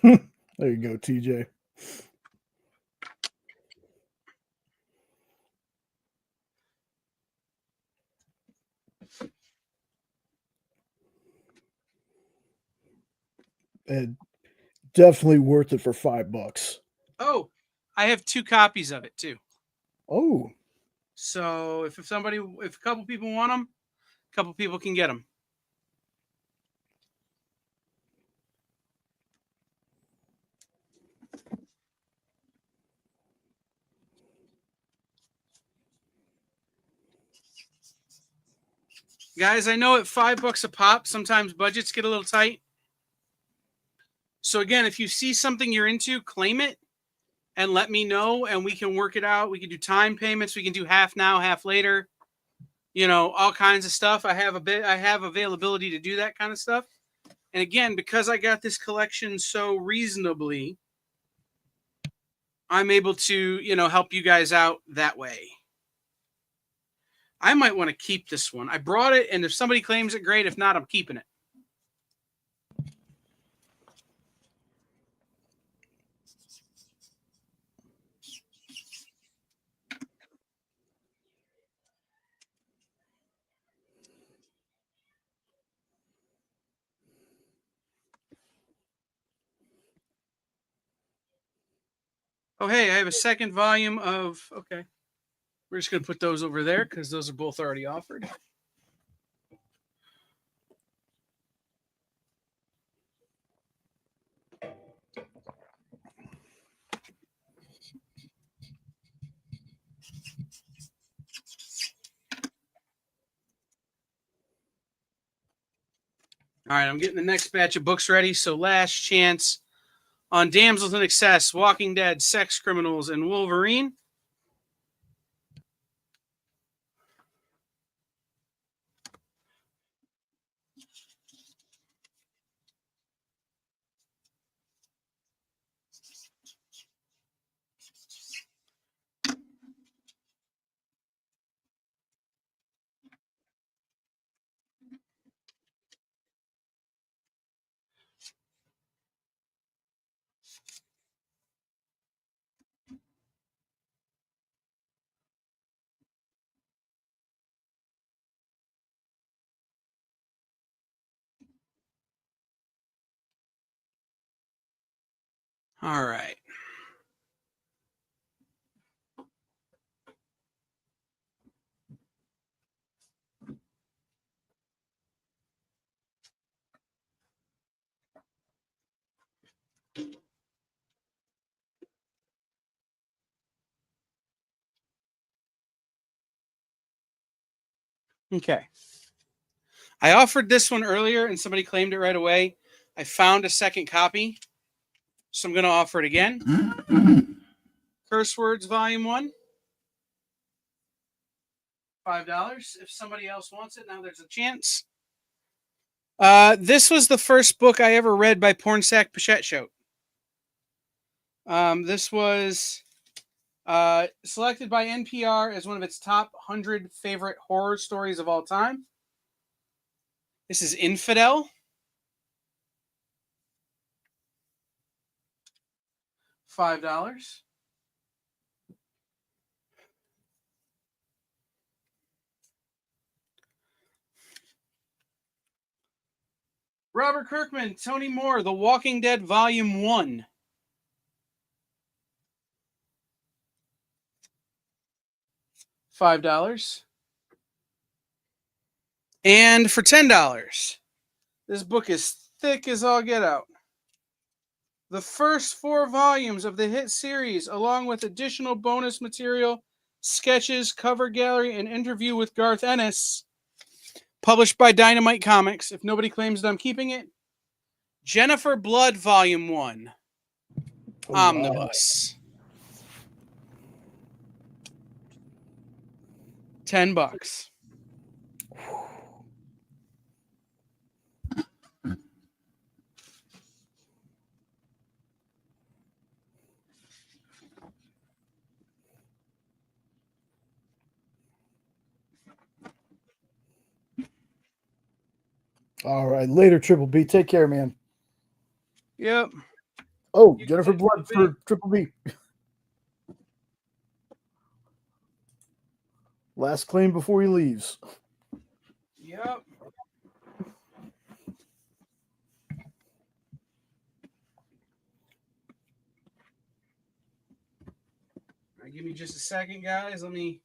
There you go, TJ. And definitely worth it for $5. Oh, I have 2 copies of it too. Oh, So if a couple people want them, a couple people can get them. Guys, I know at $5 a pop, sometimes budgets get a little tight. So again, if you see something you're into, claim it and let me know, and we can work it out. We can do time payments. We can do half now, half later. You know, all kinds of stuff. I have availability to do that kind of stuff. And again, because I got this collection so reasonably, I'm able to, help you guys out that way. I might want to keep this one. I brought it, and if somebody claims it, great. If not, I'm keeping it. Oh, hey, I have a second volume of, okay. We're just going to put those over there because those are both already offered. All right, I'm getting the next batch of books ready. So last chance on Damsels in Excess, Walking Dead, Sex Criminals, and Wolverine. All right. Okay. I offered this one earlier and somebody claimed it right away. I found a second copy, so I'm going to offer it again. Curse Words Volume 1. $5. If somebody else wants it, now there's a chance. This was the first book I ever read by Pornsak Pichetcho. This was selected by NPR as one of its top 100 favorite horror stories of all time. This is Infidel. $5. Robert Kirkman, Tony Moore, The Walking Dead Volume 1. $5. And for $10, this book is thick as all get out. the first 4 volumes of the hit series, along with additional bonus material, sketches, cover gallery, and interview with Garth Ennis, published by Dynamite Comics. If nobody claims that I'm keeping it, Jennifer Blood Volume 1, Omnibus. $10. All right, later, Triple B. Take care, man. Yep. Oh, Jennifer Blood for Triple B. Last claim before he leaves. Yep. All right, give me just a second, guys. I'm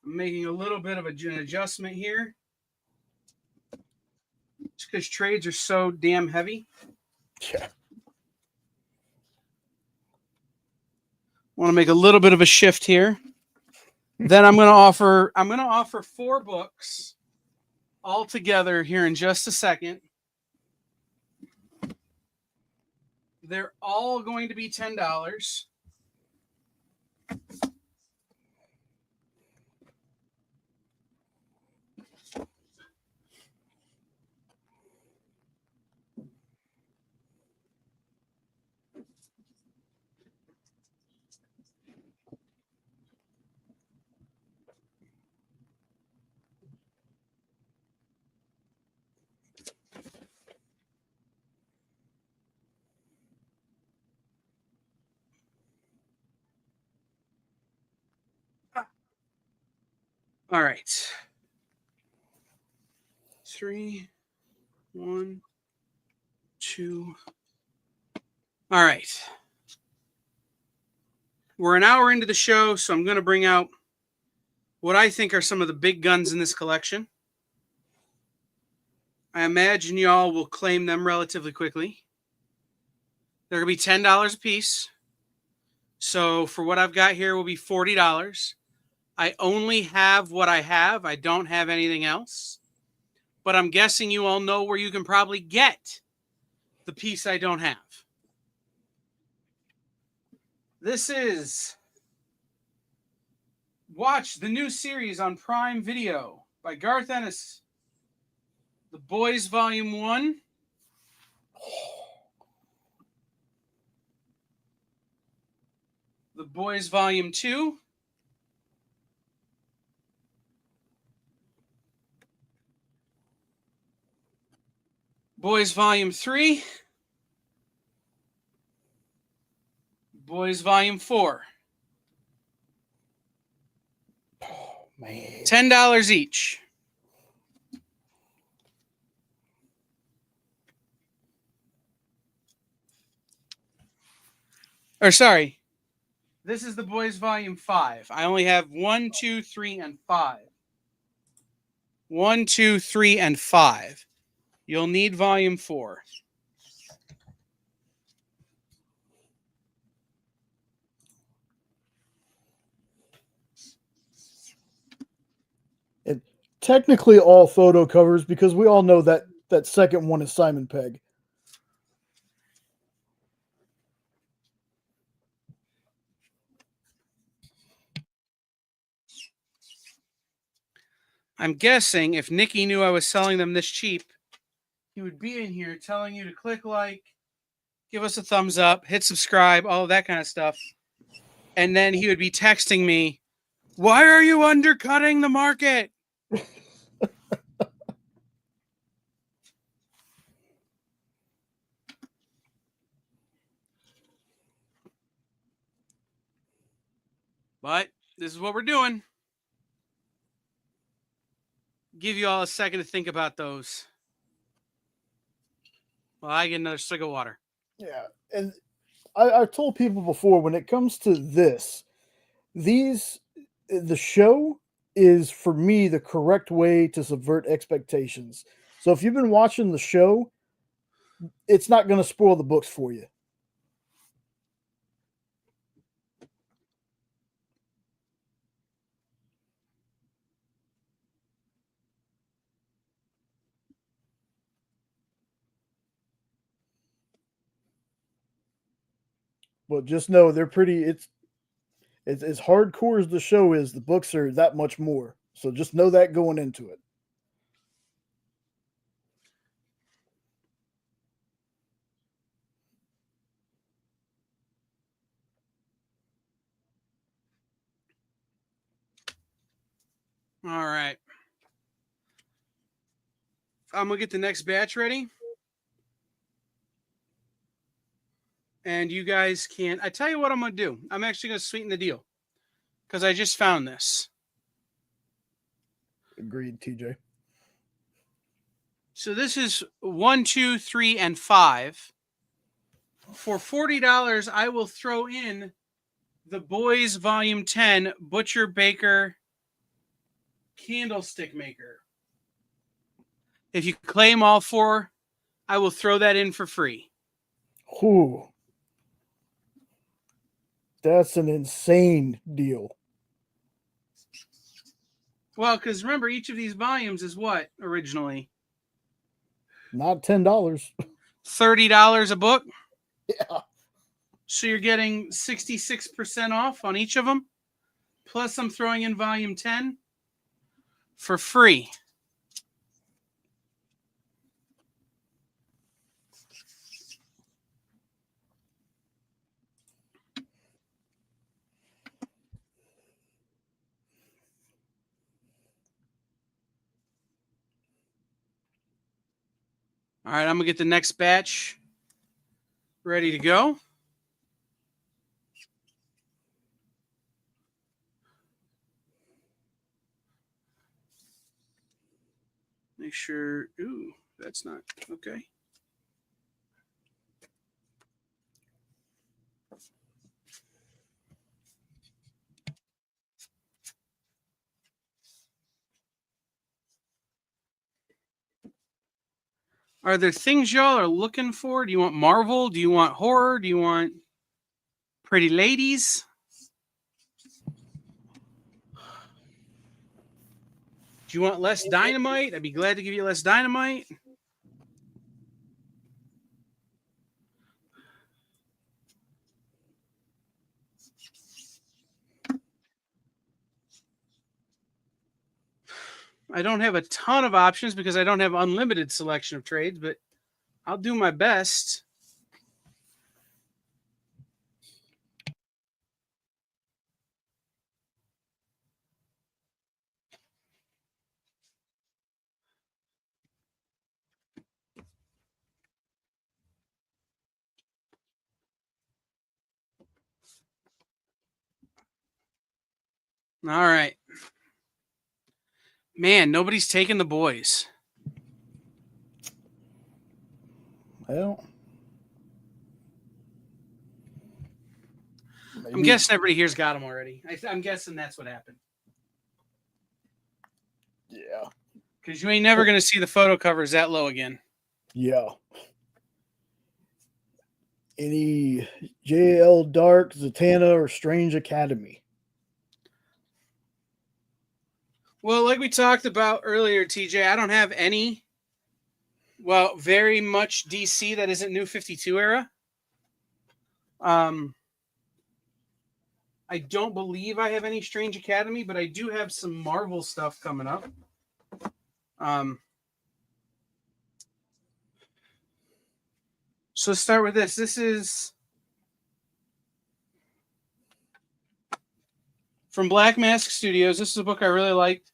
making a little bit of an adjustment here. Just because trades are so damn heavy. Yeah. Want to make a little bit of a shift here. Then I'm going to offer 4 books all together here in just a second. They're all going to be $10. All right. 3, 1, 2. All right. We're an hour into the show, so I'm going to bring out what I think are some of the big guns in this collection. I imagine y'all will claim them relatively quickly. They're going to be $10 a piece. So for what I've got here will be $40. I only have what I have. I don't have anything else. But I'm guessing you all know where you can probably get the piece I don't have. This is watch the new series on Prime Video by Garth Ennis. The Boys Volume 1. The Boys Volume 2. Boys Volume 3. Boys Volume 4. Oh, man. $10 each. Or sorry. This is the Boys Volume 5. I only have 1, 2, 3, and 5. 1, 2, 3, and 5. You'll need Volume 4. And technically all photo covers, because we all know that that second one is Simon Pegg. I'm guessing if Nikki knew I was selling them this cheap, he would be in here telling you to click like, give us a thumbs up, hit subscribe, all of that kind of stuff. And then he would be texting me, why are you undercutting the market? But this is what we're doing. Give you all a second to think about those. Well, I get another swig of water. Yeah, and I've told people before, when it comes to this, the show is, for me, the correct way to subvert expectations. So if you've been watching the show, it's not going to spoil the books for you. but just know they're pretty. It's as hardcore as the show is. The books are that much more. So just know that going into it. All right. I'm going to get the next batch ready. And you guys can... I tell you what I'm going to do. I'm actually going to sweeten the deal. Because I just found this. Agreed, TJ. So this is 1, 2, 3, and 5. For $40, I will throw in The Boys Volume 10 Butcher Baker Candlestick Maker. If you claim all 4, I will throw that in for free. Ooh. That's an insane deal. Well, because remember, each of these volumes is what originally? Not $10. $30 a book. Yeah. So you're getting 66% off on each of them. Plus, I'm throwing in volume 10 for free. All right, I'm going to get the next batch ready to go. Make sure, ooh, that's not, okay. Are there things y'all are looking for? Do you want Marvel? Do you want horror? Do you want pretty ladies? Do you want less Dynamite? I'd be glad to give you less Dynamite. I don't have a ton of options because I don't have unlimited selection of trades, but I'll do my best. All right. Man, nobody's taking The Boys. Well, I'm guessing everybody here's got them already. I'm guessing that's what happened. Yeah. Because you ain't never going to see the photo covers that low again. Yeah. Any J.L. Dark, Zatanna, or Strange Academy? Well, like we talked about earlier, TJ, I don't have any. Well, very much DC that isn't New 52 era. I don't believe I have any Strange Academy, but I do have some Marvel stuff coming up. So let's start with this. This is from Black Mask Studios. This is a book I really liked.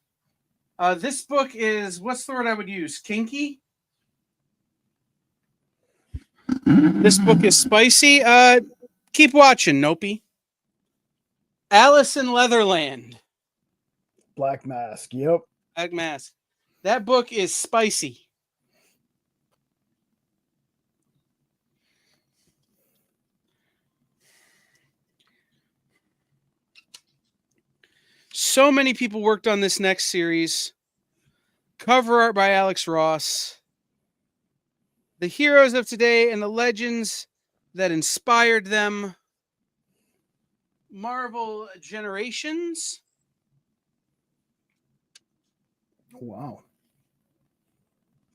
This book is, what's the word I would use? Kinky? This book is spicy. Keep watching, Nopey. Alice in Leatherland. Black Mask. Yep. Black Mask. That book is spicy. So many people worked on this next series. Cover art by Alex Ross. The heroes of today and the legends that inspired them. Marvel Generations. Wow.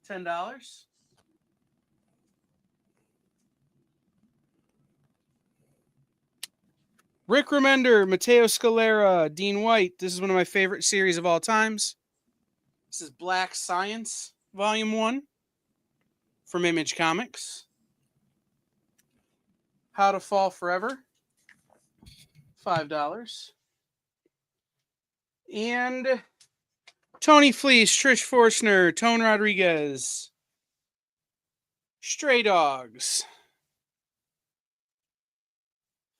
$10. Rick Remender, Matteo Scalera, Dean White. This is one of my favorite series of all times. This is Black Science, Volume 1 from Image Comics. How to Fall Forever, $5. And Tony Fleece, Trish Forstner, Tone Rodriguez, Stray Dogs,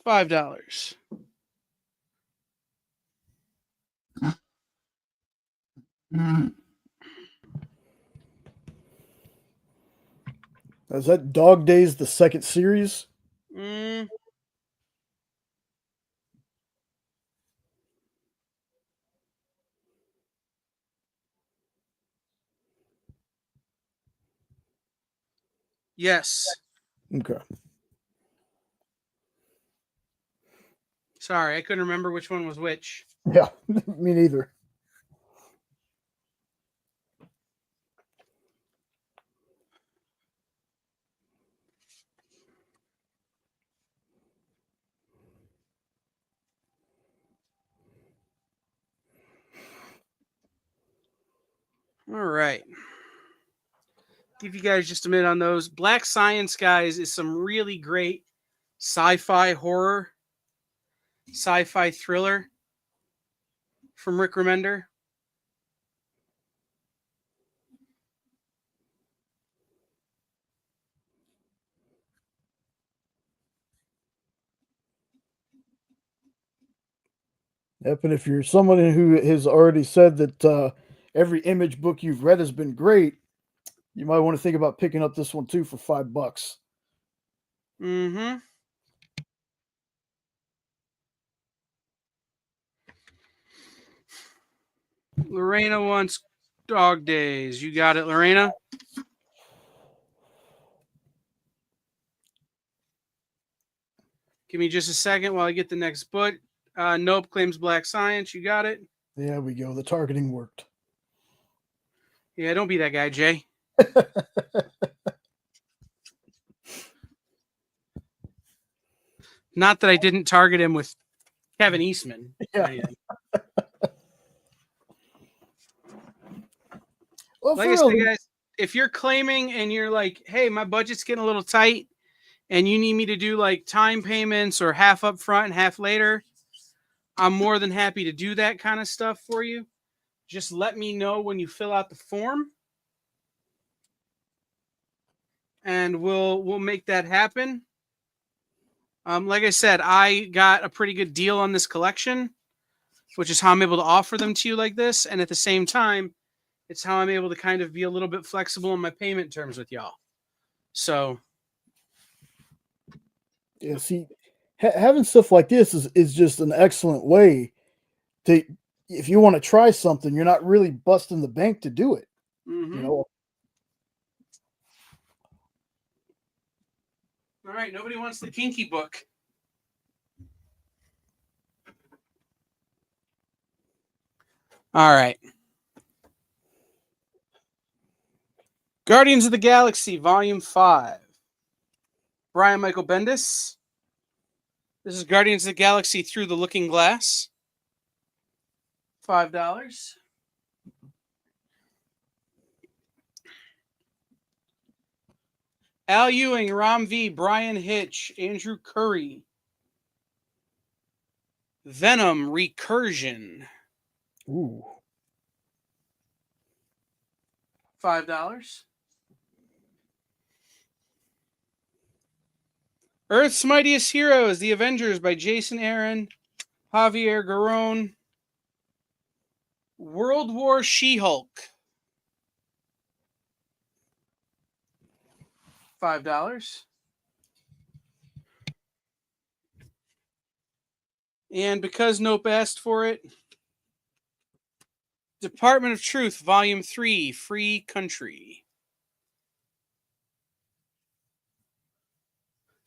$5. Is that Dog Days the second series? Yes. Okay. Sorry, I couldn't remember which one was which. Yeah, me neither. All right. Give you guys just a minute on those. Black Science, guys, is some really great sci-fi horror, sci-fi thriller from Rick Remender. Yep, and if you're someone who has already said that every Image book you've read has been great, you might want to think about picking up this one too for $5. Mm-hmm. Lorena wants Dog Days. You got it, Lorena? Give me just a second while I get the next book. Nope claims Black Science. You got it? There we go. The targeting worked. Yeah, don't be that guy, Jay. Not that I didn't target him with Kevin Eastman. Yeah. Well, like I said, guys, if you're claiming and you're like, hey, my budget's getting a little tight and you need me to do like time payments or half up front and half later, I'm more than happy to do that kind of stuff for you. Just let me know when you fill out the form and we'll make that happen. Like I said, I got a pretty good deal on this collection, which is how I'm able to offer them to you like this. And at the same time, it's how I'm able to kind of be a little bit flexible in my payment terms with y'all. So, yeah, see, having stuff like this is just an excellent way to, if you want to try something, you're not really busting the bank to do it. mm-hmm. You know. All right, nobody wants the Kinky book. All right. Guardians of the Galaxy, Volume 5. Brian Michael Bendis. This is Guardians of the Galaxy Through the Looking Glass. $5. Al Ewing, Ram V, Brian Hitch, Andrew Curry. Venom Recursion. Ooh. $5. Earth's Mightiest Heroes, The Avengers by Jason Aaron, Javier Garrón. World War She-Hulk. $5. And because Nope asked for it, Department of Truth, Volume 3, Free Country.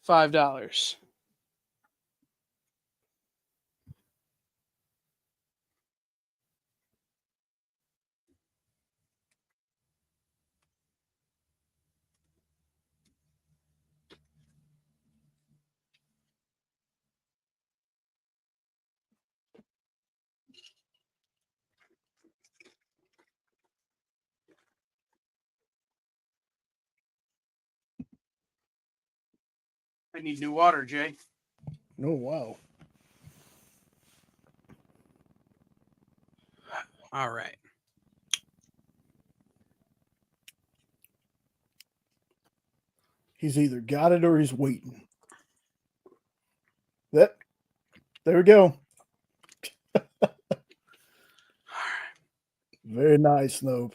$5. I need new water, Jay. Oh, wow. All right. He's either got it or he's waiting. There we go. Very nice, Snoop.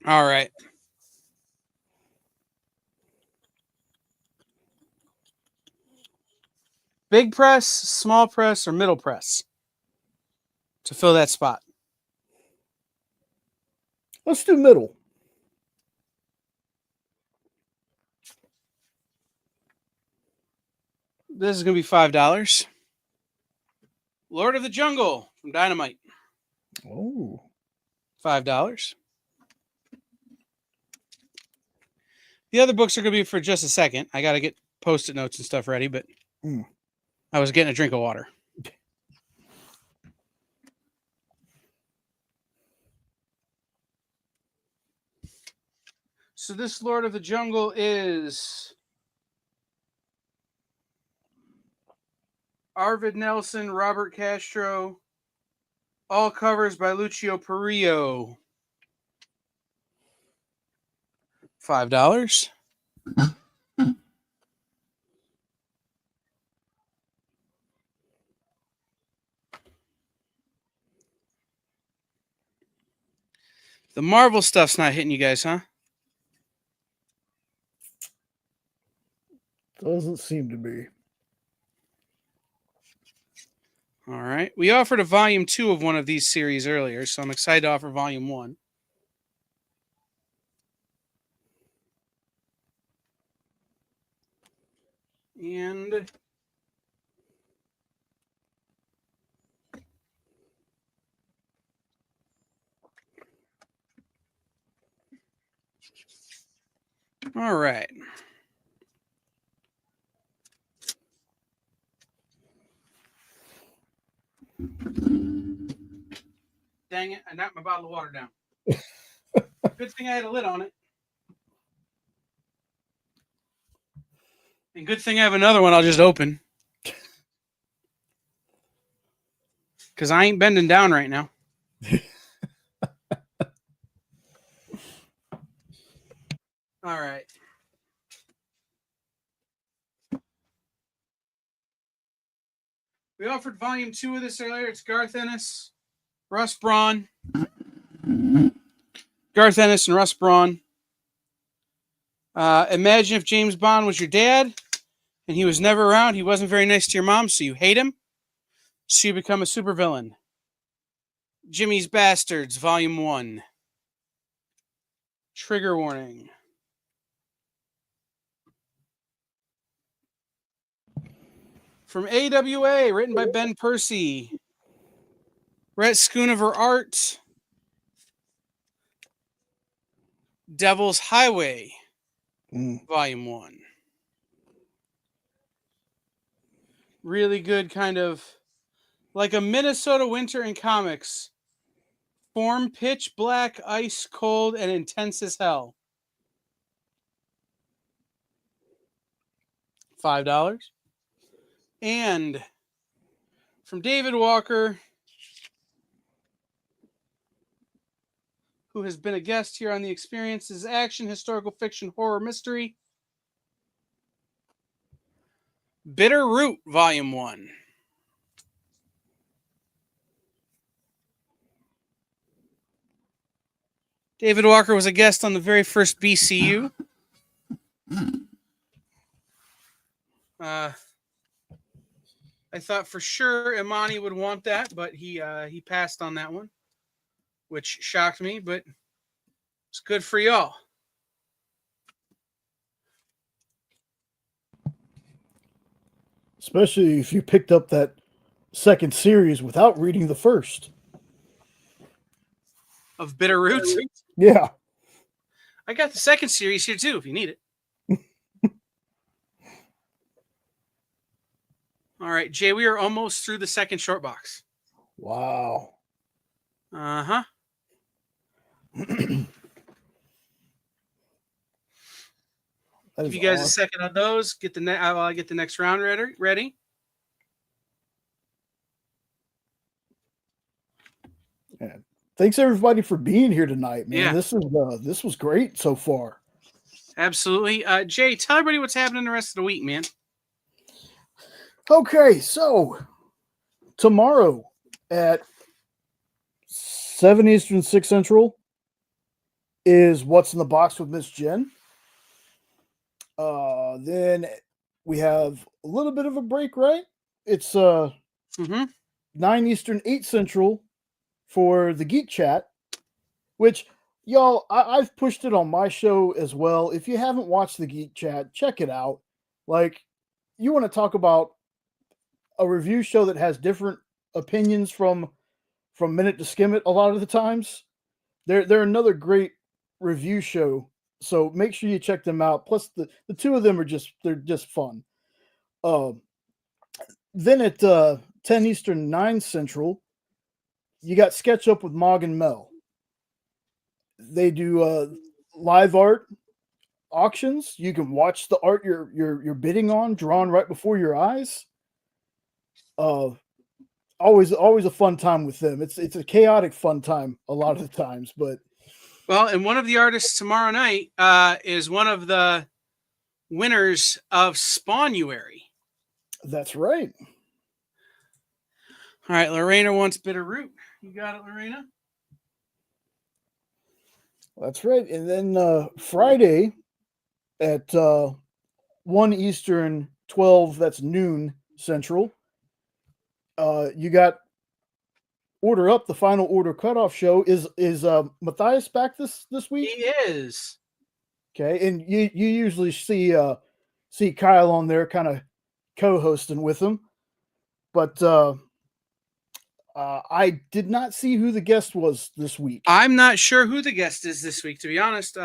All right. Big press, small press, or middle press to fill that spot? Let's do middle. This is going to be $5. Lord of the Jungle from Dynamite. Oh. $5. The other books are going to be for just a second. I got to get Post-it notes and stuff ready, but I was getting a drink of water. So this Lord of the Jungle is Arvid Nelson, Robert Castro, all covers by Lucio Perillo. $5. The Marvel stuff's not hitting you guys, huh? Doesn't seem to be. All right. We offered a volume 2 of one of these series earlier, so I'm excited to offer volume 1. And all right. Dang it, I knocked my bottle of water down. Good thing I had a lid on it. And good thing I have another one I'll just open. Because I ain't bending down right now. All right. We offered volume 2 of this earlier. It's Garth Ennis, Russ Braun. Garth Ennis and Russ Braun. Imagine if James Bond was your dad and he was never around. He wasn't very nice to your mom, so you hate him. So you become a supervillain. Jimmy's Bastards, Volume 1. Trigger warning. From AWA, written by Ben Percy. Rhett Schoonover art. Devil's Highway, Volume 1. Really good, kind of like a Minnesota winter in comics. Form pitch black, ice cold, and intense as hell. $5. And from David Walker, who has been a guest here on The Experiences, action, historical fiction, horror, mystery. Bitter Root, Volume 1. David Walker was a guest on the very first BCU. I thought for sure Imani would want that, but he passed on that one, which shocked me, but it's good for y'all. Especially if you picked up that second series without reading the first. Of Bitter Roots? Yeah. I got the second series here too, if you need it. All right, Jay, we are almost through the second short box. Wow. Uh-huh. Give you guys a second on those. Get the I'll get the next round ready. Yeah. Thanks everybody for being here tonight, man. Yeah. This was great so far. Absolutely. Jay, tell everybody what's happening the rest of the week, man. Okay, so tomorrow at 7 Eastern, 6 Central is What's in the Box with Miss Jen. Then we have a little bit of a break, right? It's 9 Eastern, 8 Central for the Geek Chat, which, y'all, I've pushed it on my show as well. If you haven't watched the Geek Chat, check it out. Like, you want to talk about a review show that has different opinions from Minute to Skim It a lot of the times. They're another great review show. So make sure you check them out. Plus the two of them are just fun. Then at 10 Eastern, 9 Central, you got Sketch Up with Mog and Mel. They do live art auctions. You can watch the art you're bidding on drawn right before your eyes. Always a fun time with them. It's a chaotic fun time a lot of the times, but well, and one of the artists tomorrow night is one of the winners of Spawnuary. That's right. All right, Lorena wants Bitterroot. You got it, Lorena? That's right. And then Friday at 1 Eastern, 12, that's noon Central, you got Order Up, the Final Order Cutoff show. Is Matthias back this week? He is. Okay, and you usually see Kyle on there kind of co-hosting with him. But I did not see who the guest was this week. I'm not sure who the guest is this week, to be honest.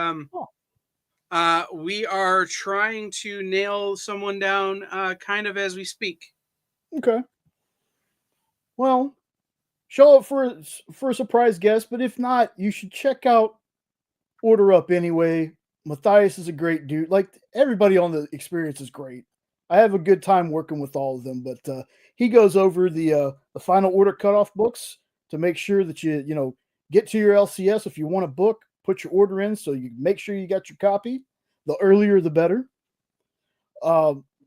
We are trying to nail someone down kind of as we speak. Okay. Well, show up for a surprise guest, but if not, you should check out Order Up anyway. Matthias is a great dude. Like, everybody on the experience is great. I have a good time working with all of them, but he goes over the Final Order Cutoff books to make sure that you get to your LCS. If you want a book, put your order in so you make sure you got your copy. The earlier, the better.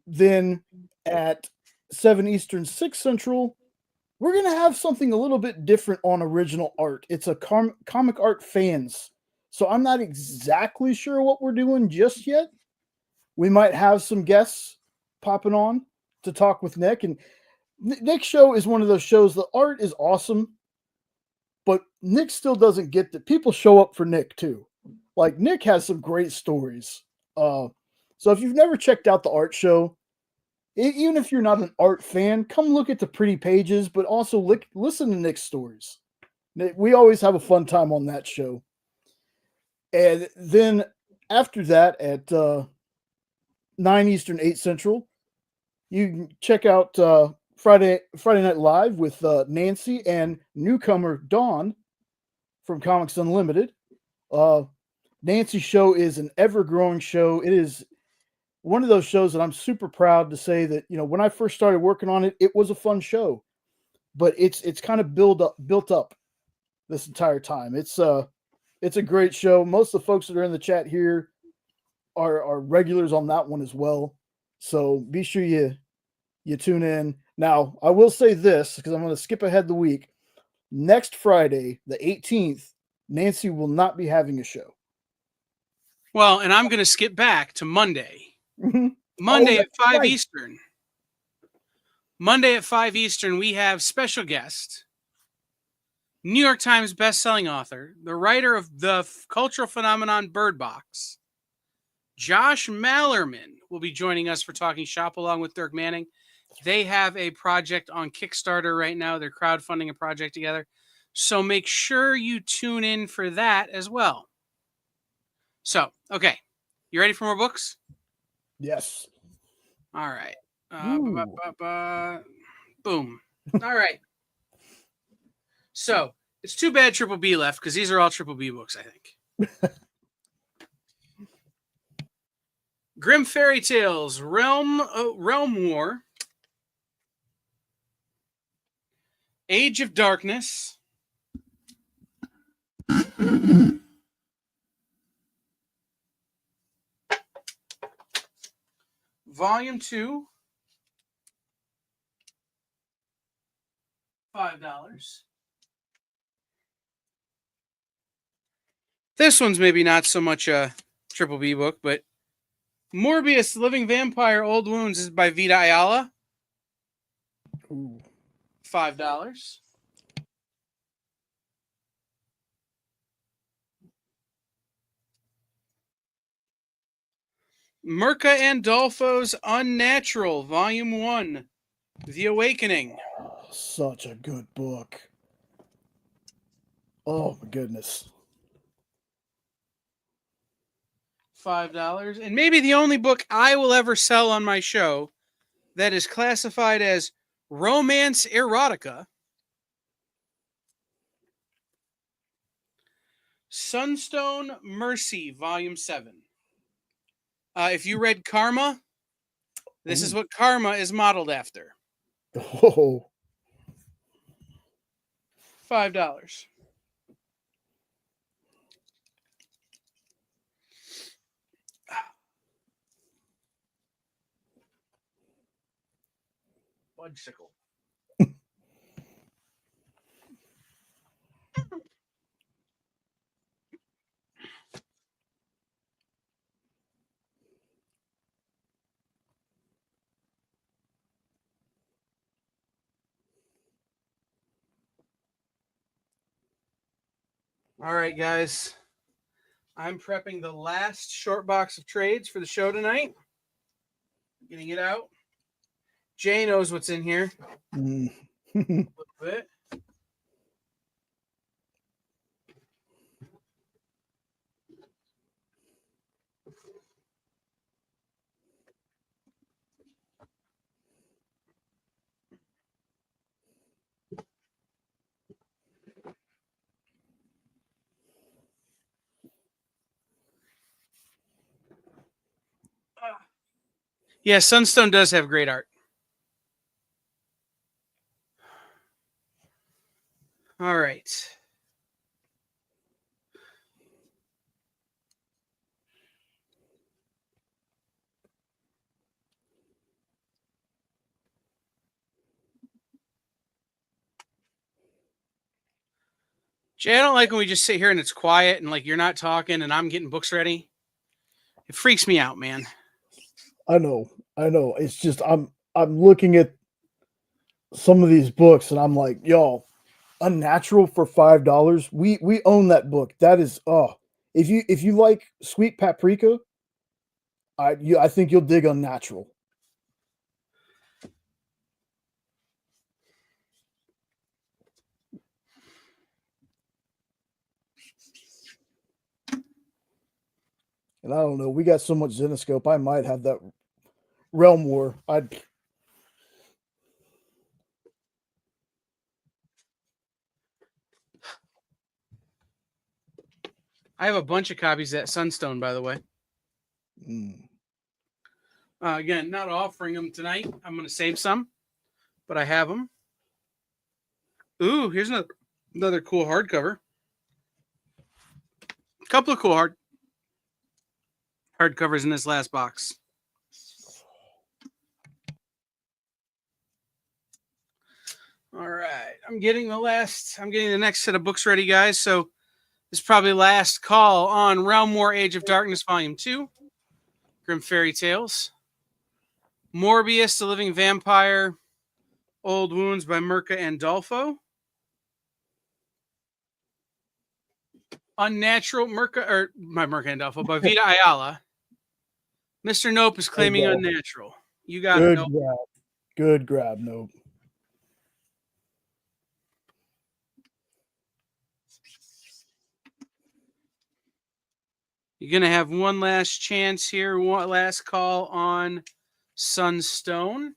Then at 7 Eastern, 6 Central, we're going to have something a little bit different on original art. It's a comic art fans. So I'm not exactly sure what we're doing just yet. We might have some guests popping on to talk with Nick. And Nick's show is one of those shows. The art is awesome, but Nick still doesn't get that. People show up for Nick too. Like, Nick has some great stories. So if you've never checked out the art show, even if you're not an art fan, come look at the pretty pages, but also listen to Nick's stories. We always have a fun time on that show. And then after that, at 9 Eastern, 8 Central, you can check out Friday Night Live with Nancy and newcomer Dawn from Comics Unlimited. Nancy's show is an ever-growing show. It is one of those shows that I'm super proud to say that, when I first started working on it, it was a fun show, but it's kind of built up this entire time. It's a great show. Most of the folks that are in the chat here are regulars on that one as well. So be sure you tune in. Now, I will say this, because I'm going to skip ahead the week. Next Friday, the 18th, Nancy will not be having a show. Well, and I'm going to skip back to Monday. Monday at 5 Eastern. Monday at 5 Eastern, we have special guest, New York Times bestselling author, the writer of the cultural phenomenon Bird Box, Josh Mallerman will be joining us for Talking Shop along with Dirk Manning. They have a project on Kickstarter right now. They're crowdfunding a project together. So make sure you tune in for that as well. So, okay. You ready for more books? Yes. All right. Boom. All right. So it's too bad Triple B left because these are all Triple B books, I think. Grim Fairy Tales, Realm War, Age of Darkness, Volume 2, $5. This one's maybe not so much a Triple B book, but Morbius, Living Vampire, Old Wounds is by Vita Ayala. Ooh. $5. Mirka Andolfo's Unnatural, Volume 1, The Awakening. Oh, such a good book. Oh, my goodness. $5. And maybe the only book I will ever sell on my show that is classified as romance erotica. Sunstone Mercy, Volume 7. If you read Karma, this is what Karma is modeled after. Oh. $5. Budgesicle. All right, guys. I'm prepping the last short box of trades for the show tonight. Getting it out. Jay knows what's in here. A little bit. Yeah, Sunstone does have great art. All right. Jay, I don't like when we just sit here and it's quiet and like you're not talking and I'm getting books ready. It freaks me out, man. I know. It's just I'm looking at some of these books and I'm like, yo, Unnatural for $5. We own that book. That is if you like Sweet Paprika, I think you'll dig Unnatural. And I don't know, we got so much Zenoscope, I might have that Realm War. I have a bunch of copies at Sunstone, by the way. Again, not offering them tonight. I'm going to save some, but I have them. Ooh, here's another cool hardcover. A couple of cool hardcovers in this last box. All right, I'm getting the next set of books ready, guys. So this is probably last call on Realm War, Age of Darkness, Volume 2, Grim Fairy Tales, Morbius, the Living Vampire, Old Wounds by Mirka Andolfo, Unnatural, Mirka Andolfo by Vita Ayala. Mr. Nope is claiming Unnatural. You got it, Nope. Good grab, Nope. You're going to have one last chance here, one last call on Sunstone.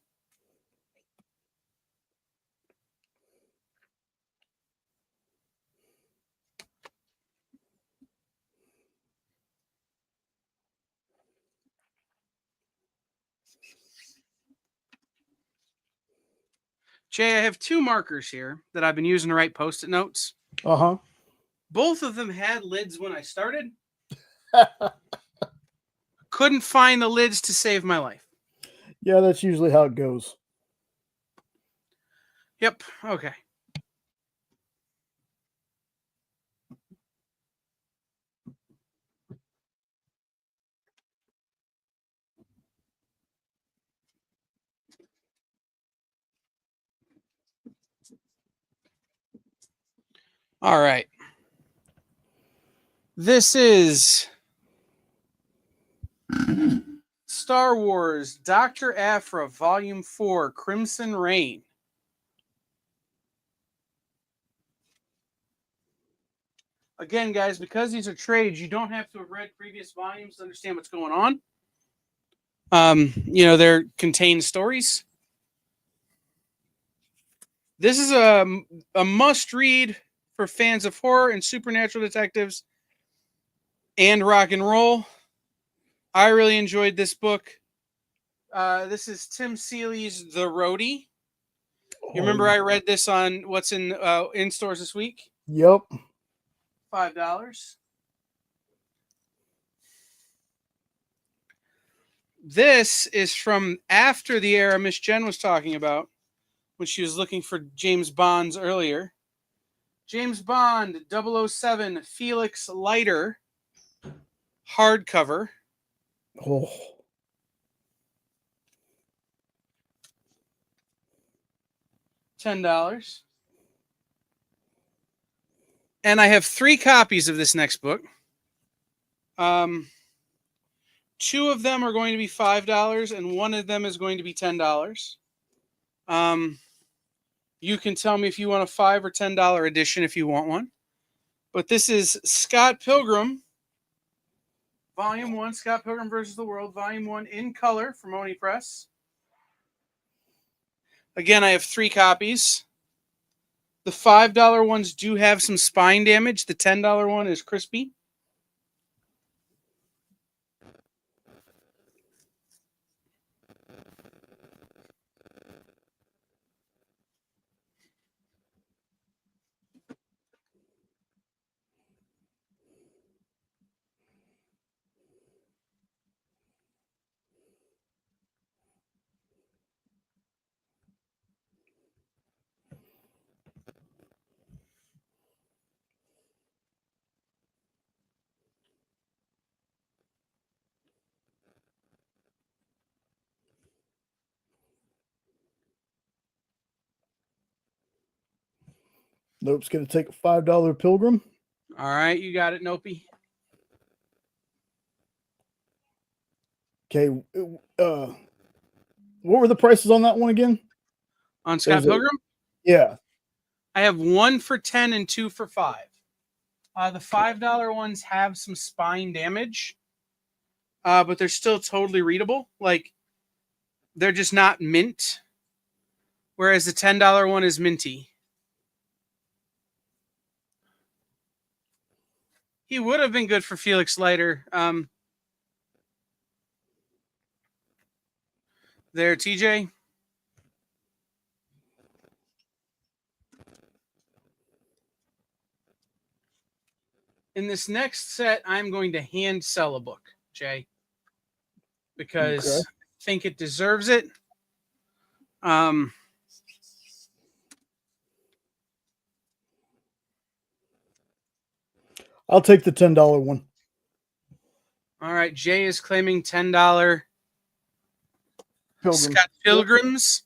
Jay, I have two markers here that I've been using to write Post-it notes. Uh-huh. Both of them had lids when I started. Couldn't find the lids to save my life. Yeah, that's usually how it goes. Yep. Okay. All right. This is Star Wars Dr. Aphra Volume 4 Crimson Reign. Again, guys, because these are trades, you don't have to have read previous volumes to understand what's going on. They're contained stories. This is a must-read for fans of horror and supernatural detectives and rock and roll. I really enjoyed this book. This is Tim Seeley's The Roadie. You remember I read this on what's in stores this week? Yep. $5. This is from after the era Miss Jen was talking about when she was looking for James Bonds earlier. James Bond 007 Felix Leiter hardcover. Oh. $10. And I have 3 copies of this next book. 2 of them are going to be $5, and 1 of them is going to be $10. You can tell me if you want a $5 or $10 edition if you want one. But this is Scott Pilgrim, Volume 1, Scott Pilgrim vs. the World, Volume 1 in color from Oni Press. Again, I have 3 copies. The $5 ones do have some spine damage. The $10 one is crispy. Nope's going to take a $5 Pilgrim. All right, you got it, Nopey. Okay. What were the prices on that one again? On Scott Pilgrim? Yeah. I have 1 for 10 and 2 for 5. The $5 ones have some spine damage, but they're still totally readable. Like, they're just not mint, whereas the $10 one is minty. He would have been good for Felix Leiter. There, TJ. In this next set, I'm going to hand sell a book, Jay, because I think it deserves it. I'll take the $10 one. All right, Jay is claiming $10 Scott Pilgrims.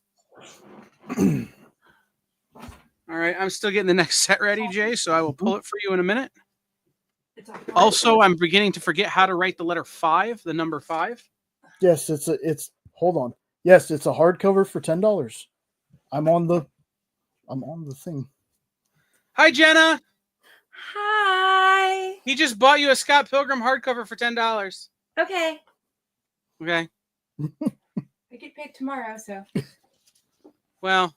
All right, I'm still getting the next set ready, Jay, so I will pull it for you in a minute. Also, I'm beginning to forget how to write the letter 5, the number 5. Yes, hold on. Yes, it's a hardcover for $10. I'm on the thing. Hi, Jenna. Hi. He just bought you a Scott Pilgrim hardcover for $10. Okay. Okay. I get paid tomorrow, so. Well,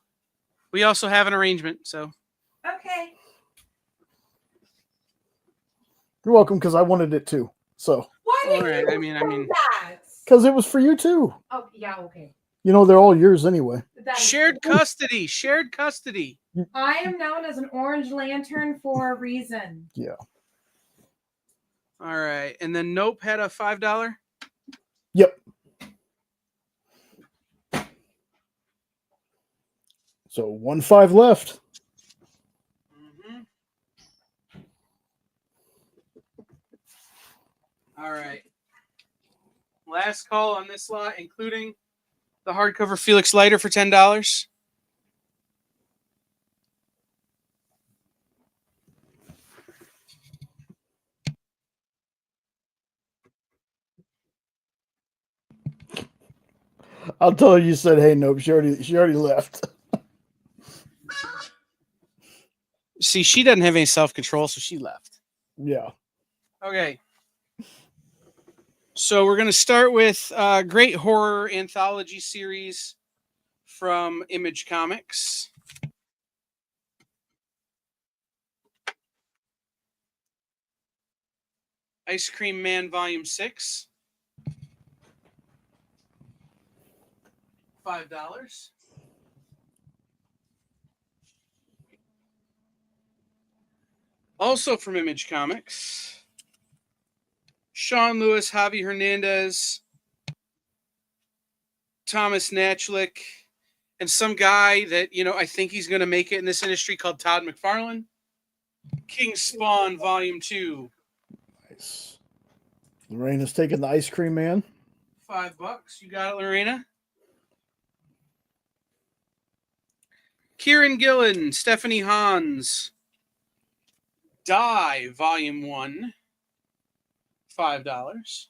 we also have an arrangement, so. Okay. You're welcome, because I wanted it too. So. Why did All right, you I mean, that? Because it was for you too. Oh, yeah, okay. You know, they're all yours anyway. shared custody. Shared custody. I am known as an Orange Lantern for a reason. Yeah. All right, and then Nope had a $5. Yep. So 1-5 left. All right. Last call on this lot, including the hardcover Felix Leiter for $10. I'll tell her you said, "Hey, nope." She already left. See, she doesn't have any self-control, so she left. Yeah. Okay. So we're going to start with a great horror anthology series from Image Comics. Ice Cream Man Volume 6. $5. Also from Image Comics, Sean Lewis, Javi Hernandez, Thomas Nachlik, and some guy that, I think he's going to make it in this industry called Todd McFarlane. King Spawn Volume 2. Nice. Lorena's taking the Ice Cream Man. $5. You got it, Lorena? Kieran Gillen, Stephanie Hans, Die Volume 1, $5.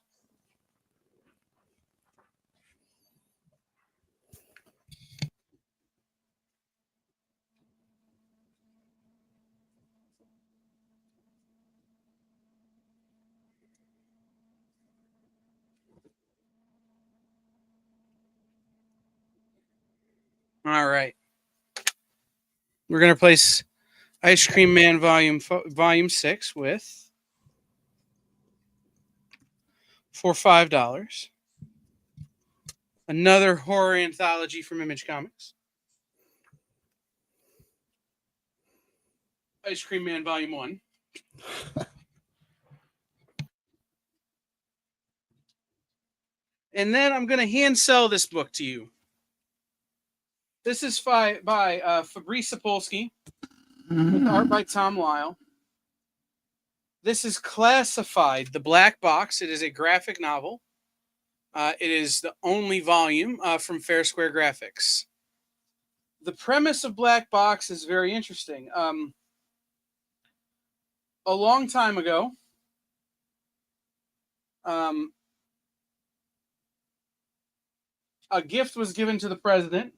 All right. We're going to place Ice Cream Man Volume 6 for $5. Another horror anthology from Image Comics. Ice Cream Man Volume 1. And then I'm going to hand sell this book to you. This is by Fabrice Sapolsky, with art by Tom Lyle. This is Classified, The Black Box. It is a graphic novel. It is the only volume from Fair Square Graphics. The premise of Black Box is very interesting. A long time ago, a gift was given to the president,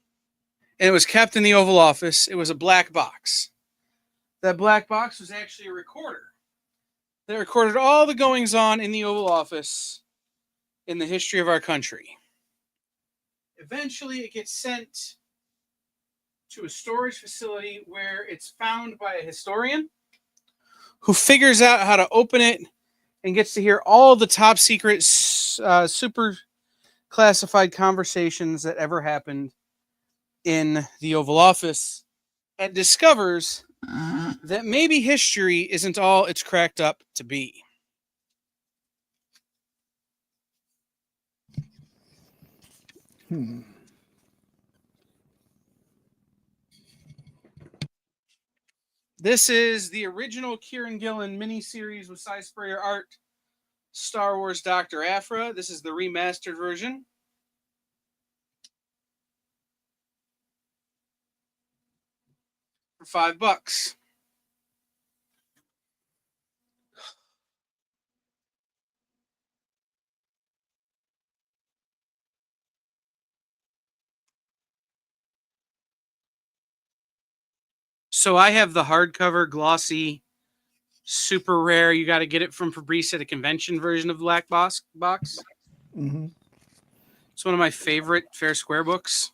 and it was kept in the Oval Office. It was a black box. That black box was actually a recorder that recorded all the goings-on in the Oval Office in the history of our country. Eventually, it gets sent to a storage facility where it's found by a historian who figures out how to open it and gets to hear all the top secret, super classified conversations that ever happened in the Oval Office, and discovers that maybe history isn't all it's cracked up to be. This is the original Kieran Gillen miniseries with Cy Spurrier art, Star Wars Dr. Aphra. This is the remastered version. For $5. So I have the hardcover, glossy, super rare. You got to get it from Fabrice at a convention version of the Black Box. Mm-hmm. It's one of my favorite Fair Square books.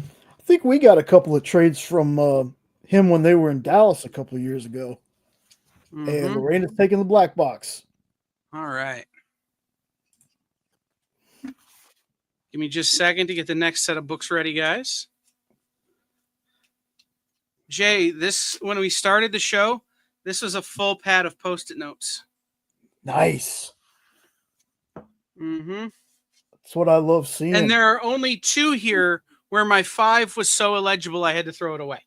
I think we got a couple of trades from him when they were in Dallas a couple of years ago. And Lorena's taking the black box. All right. Give me just a second to get the next set of books ready, guys. Jay, when we started the show, this was a full pad of Post-it notes. Nice. Mm-hmm. That's what I love seeing. And there are only 2 here where my 5 was so illegible I had to throw it away.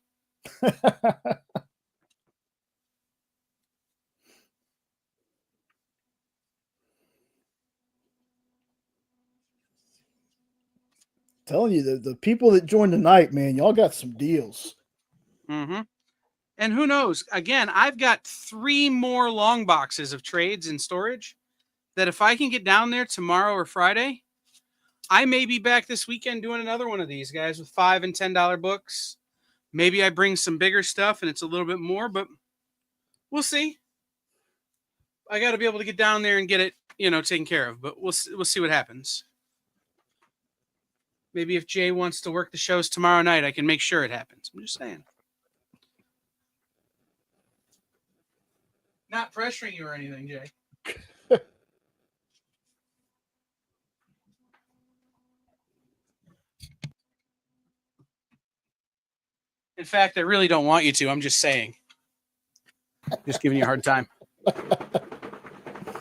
Telling you, the people that joined tonight, man, y'all got some deals. Mm-hmm. And who knows? Again, I've got 3 more long boxes of trades in storage that if I can get down there tomorrow or Friday, I may be back this weekend doing another one of these, guys, with $5 and $10 books. Maybe I bring some bigger stuff and it's a little bit more, but we'll see. I got to be able to get down there and get it, taken care of, but we'll see what happens. Maybe if Jay wants to work the shows tomorrow night, I can make sure it happens. I'm just saying. Not pressuring you or anything, Jay. In fact, I really don't want you to. I'm just saying. Just giving you a hard time.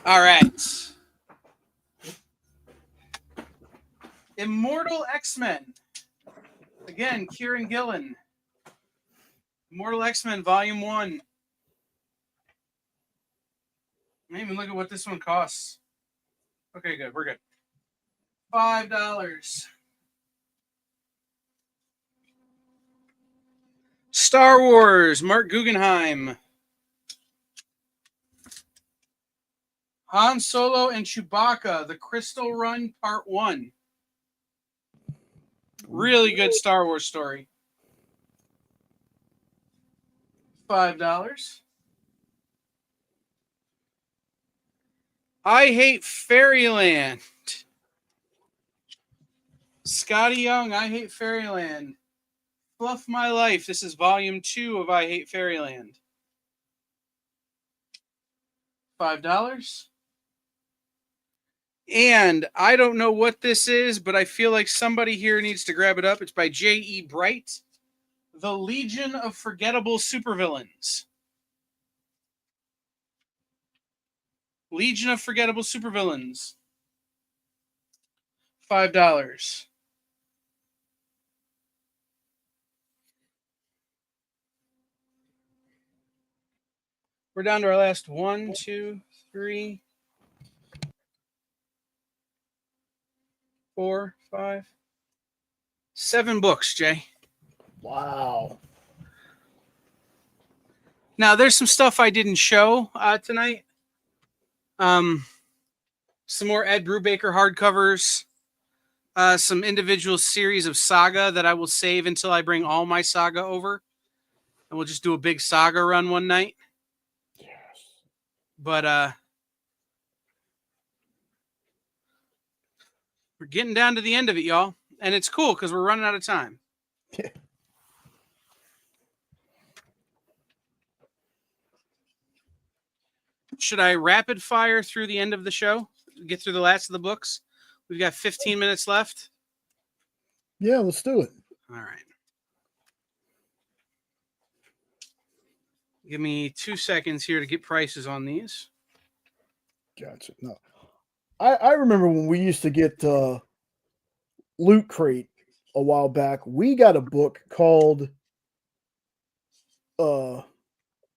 All right. Immortal X-Men. Again, Kieran Gillen. Immortal X-Men, Volume 1. I didn't even look at what this one costs. Okay, good. We're good. $5. Star Wars, Mark Guggenheim. Han Solo and Chewbacca, The Crystal Run, Part 1. Really good Star Wars story. $5. I Hate Fairyland. Scotty Young, I Hate Fairyland. Fluff My Life. This is Volume 2 of I Hate Fairyland. $5. And I don't know what this is, but I feel like somebody here needs to grab it up. It's by J.E. Bright. The Legion of Forgettable Supervillains. Legion of Forgettable Supervillains. $5. We're down to our last 1, 2, 3, 4, 5, 7 books, Jay. Wow. Now, there's some stuff I didn't show tonight. Some more Ed Brubaker hardcovers. Some individual series of Saga that I will save until I bring all my Saga over. And we'll just do a big Saga run one night. Yes. But we're getting down to the end of it, y'all. And it's cool because we're running out of time. Should I rapid fire through the end of the show? Get through the last of the books? We've got 15 minutes left. Yeah, let's do it. All right. Give me 2 seconds here to get prices on these. Gotcha. No, I remember when we used to get Loot Crate a while back. We got a book called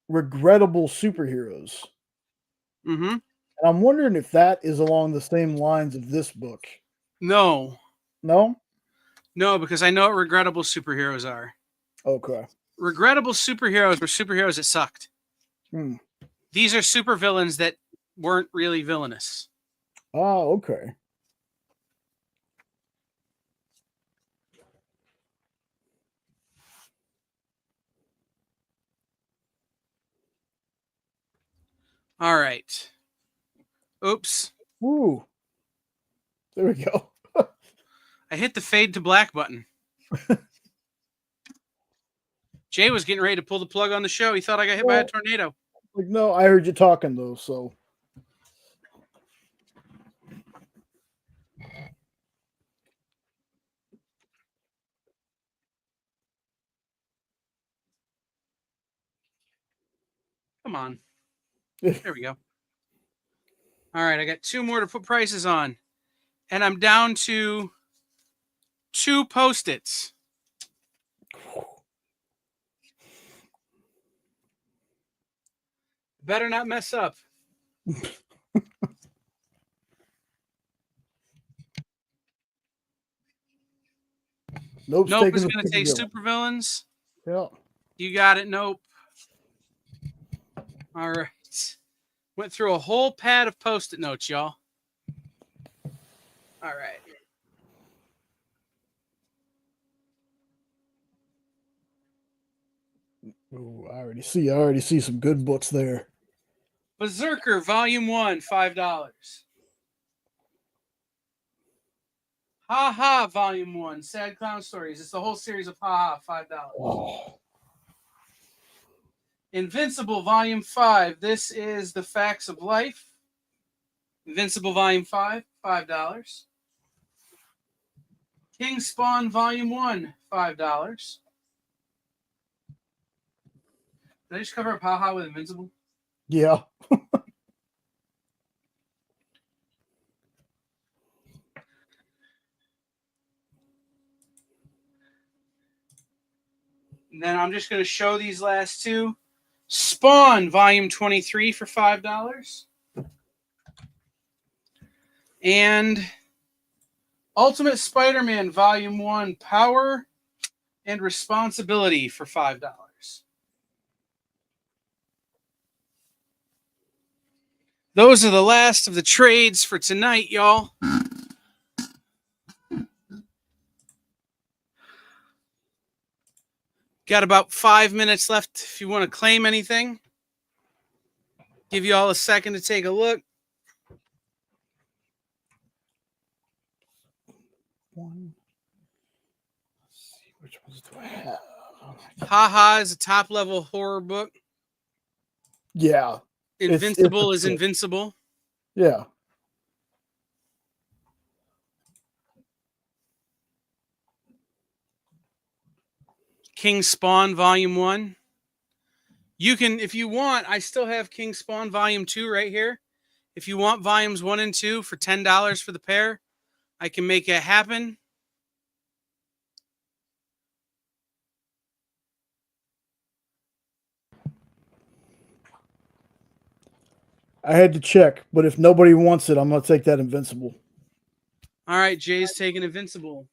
Regrettable Superheroes. Mm-hmm. And I'm wondering if that is along the same lines of this book. No. No? No, because I know what regrettable superheroes are. Okay. Regrettable superheroes were superheroes that sucked. Hmm. These are supervillains that weren't really villainous. Oh, okay. All right. Oops. Ooh. There we go. I hit the fade to black button. Jay was getting ready to pull the plug on the show. He thought I got hit by a tornado. Like, no, I heard you talking though, so. Come on. There we go. All right, I got 2 more to put prices on. And I'm down to 2 Post-its. Better not mess up. Nope is going to take supervillains. Yeah. You got it, Nope. All right. Went through a whole pad of Post-it notes, y'all. All right. Ooh, I already see some good books there. Berserker, Volume 1, $5. Ha Ha, Volume 1, Sad Clown Stories. It's the whole series of Ha Ha, $5. Oh. Invincible, Volume 5. This is The Facts of Life. Invincible, Volume 5, $5. King Spawn, Volume 1, $5. Did I just cover up Ha Ha with Invincible? Yeah. And then I'm just going to show these last 2. Spawn, Volume 23 for $5. And Ultimate Spider-Man, Volume 1, Power and Responsibility for $5. Those are the last of the trades for tonight, y'all. Got about 5 minutes left if you want to claim anything. Give you all a second to take a look. One. Let's see, which ones do I have? Ha Ha is a top-level horror book. Yeah. Invincible is Invincible. Yeah. King Spawn Volume 1. You can, if you want, I still have King Spawn Volume 2 right here. If you want Volumes 1 and 2 for $10 for the pair, I can make it happen. I had to check, but if nobody wants it, I'm going to take that Invincible. All right, Jay's taking Invincible.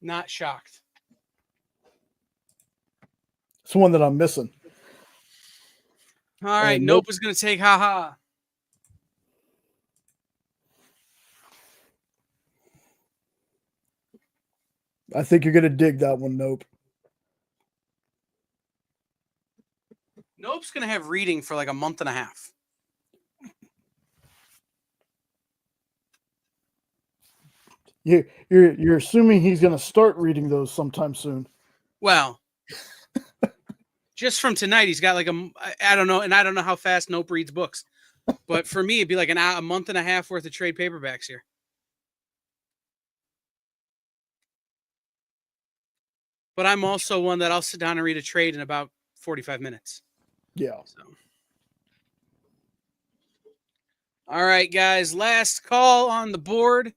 Not shocked. It's one that I'm missing. All right, Nope is going to take Ha Ha. I think you're going to dig that one, Nope. Nope's going to have reading for like a month and a half. You're assuming he's going to start reading those sometime soon. Well, just from tonight, he's got like I don't know, and I don't know how fast Nope reads books, but for me, it'd be like a month and a half worth of trade paperbacks here. But I'm also one that I'll sit down and read a trade in about 45 minutes. Yeah. So. All right, guys, last call on the board.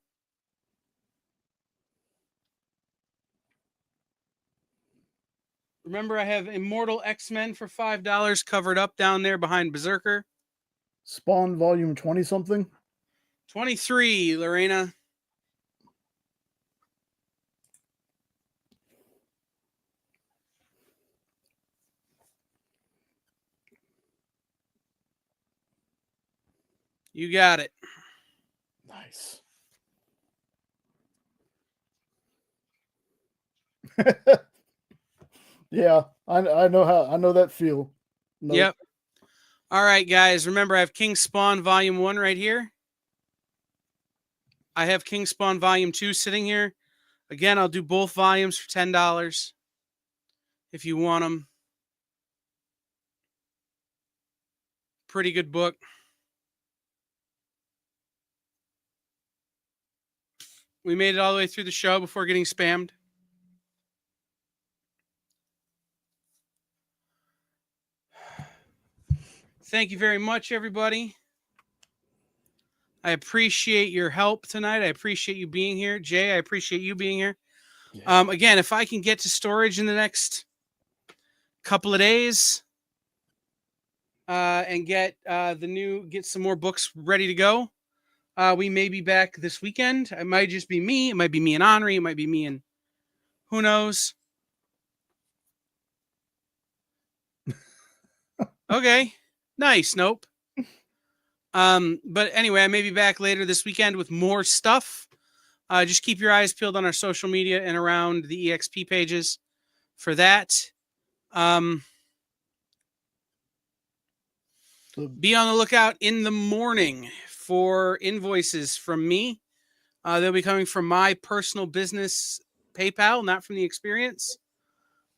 Remember, I have Immortal X-Men for $5 covered up down there behind Berserker. Spawn Volume 20-something? 23, Lorena. You got it. Nice. Yeah, I know that feel. No. Yep. All right, guys. Remember, I have King Spawn Volume 1 right here. I have King Spawn Volume 2 sitting here. Again, I'll do both volumes for $10 if you want them. Pretty good book. We made it all the way through the show before getting spammed. Thank you very much, everybody. I appreciate your help tonight. I appreciate you being here. Jay, I appreciate you being here. Yeah. Again, if I can get to storage in the next couple of days and get some more books ready to go, we may be back this weekend. It might just be me. It might be me and Henri. It might be me and who knows. Okay. Nice. Nope. But anyway, I may be back later this weekend with more stuff. Just keep your eyes peeled on our social media and around the EXP pages for that. Be on the lookout in the morning for invoices from me. They'll be coming from my personal business PayPal, not from the experience.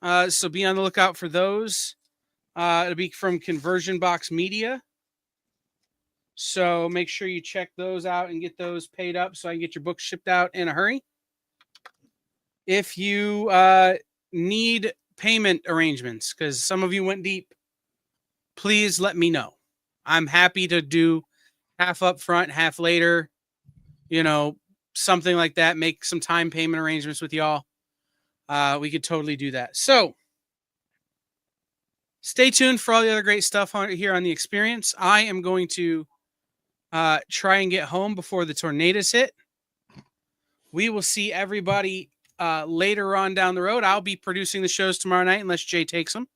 So be on the lookout for those. It'll be from Conversion Box Media. So make sure you check those out and get those paid up so I can get your books shipped out in a hurry. If you need payment arrangements, because some of you went deep, please let me know. I'm happy to do half up front, half later, something like that. Make some time payment arrangements with y'all. We could totally do that. So stay tuned for all the other great stuff here on The Experience. I am going to try and get home before the tornadoes hit. We will see everybody later on down the road. I'll be producing the shows tomorrow night unless Jay takes them.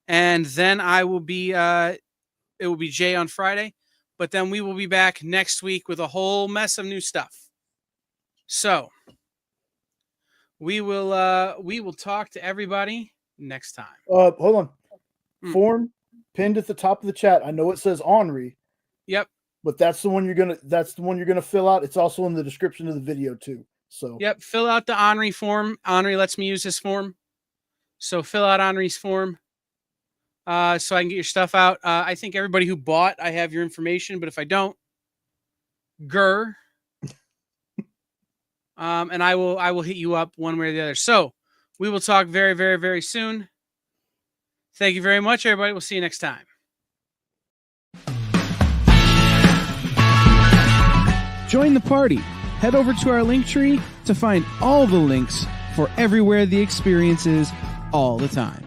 And then I will be, it will be Jay on Friday. But then we will be back next week with a whole mess of new stuff. So we will talk to everybody next time. Hold on. Form pinned at the top of the chat. I know it says Henri. Yep. But that's the one you're gonna fill out. It's also in the description of the video too. So yep, fill out the Henri form. Henri lets me use his form. So fill out Henri's form. So I can get your stuff out. I think everybody who bought, I have your information, but if I don't, grr. And I will hit you up one way or the other. So we will talk very, very, very soon. Thank you very much, everybody. We'll see you next time. Join the party. Head over to our Linktree to find all the links for everywhere The Experience is all the time.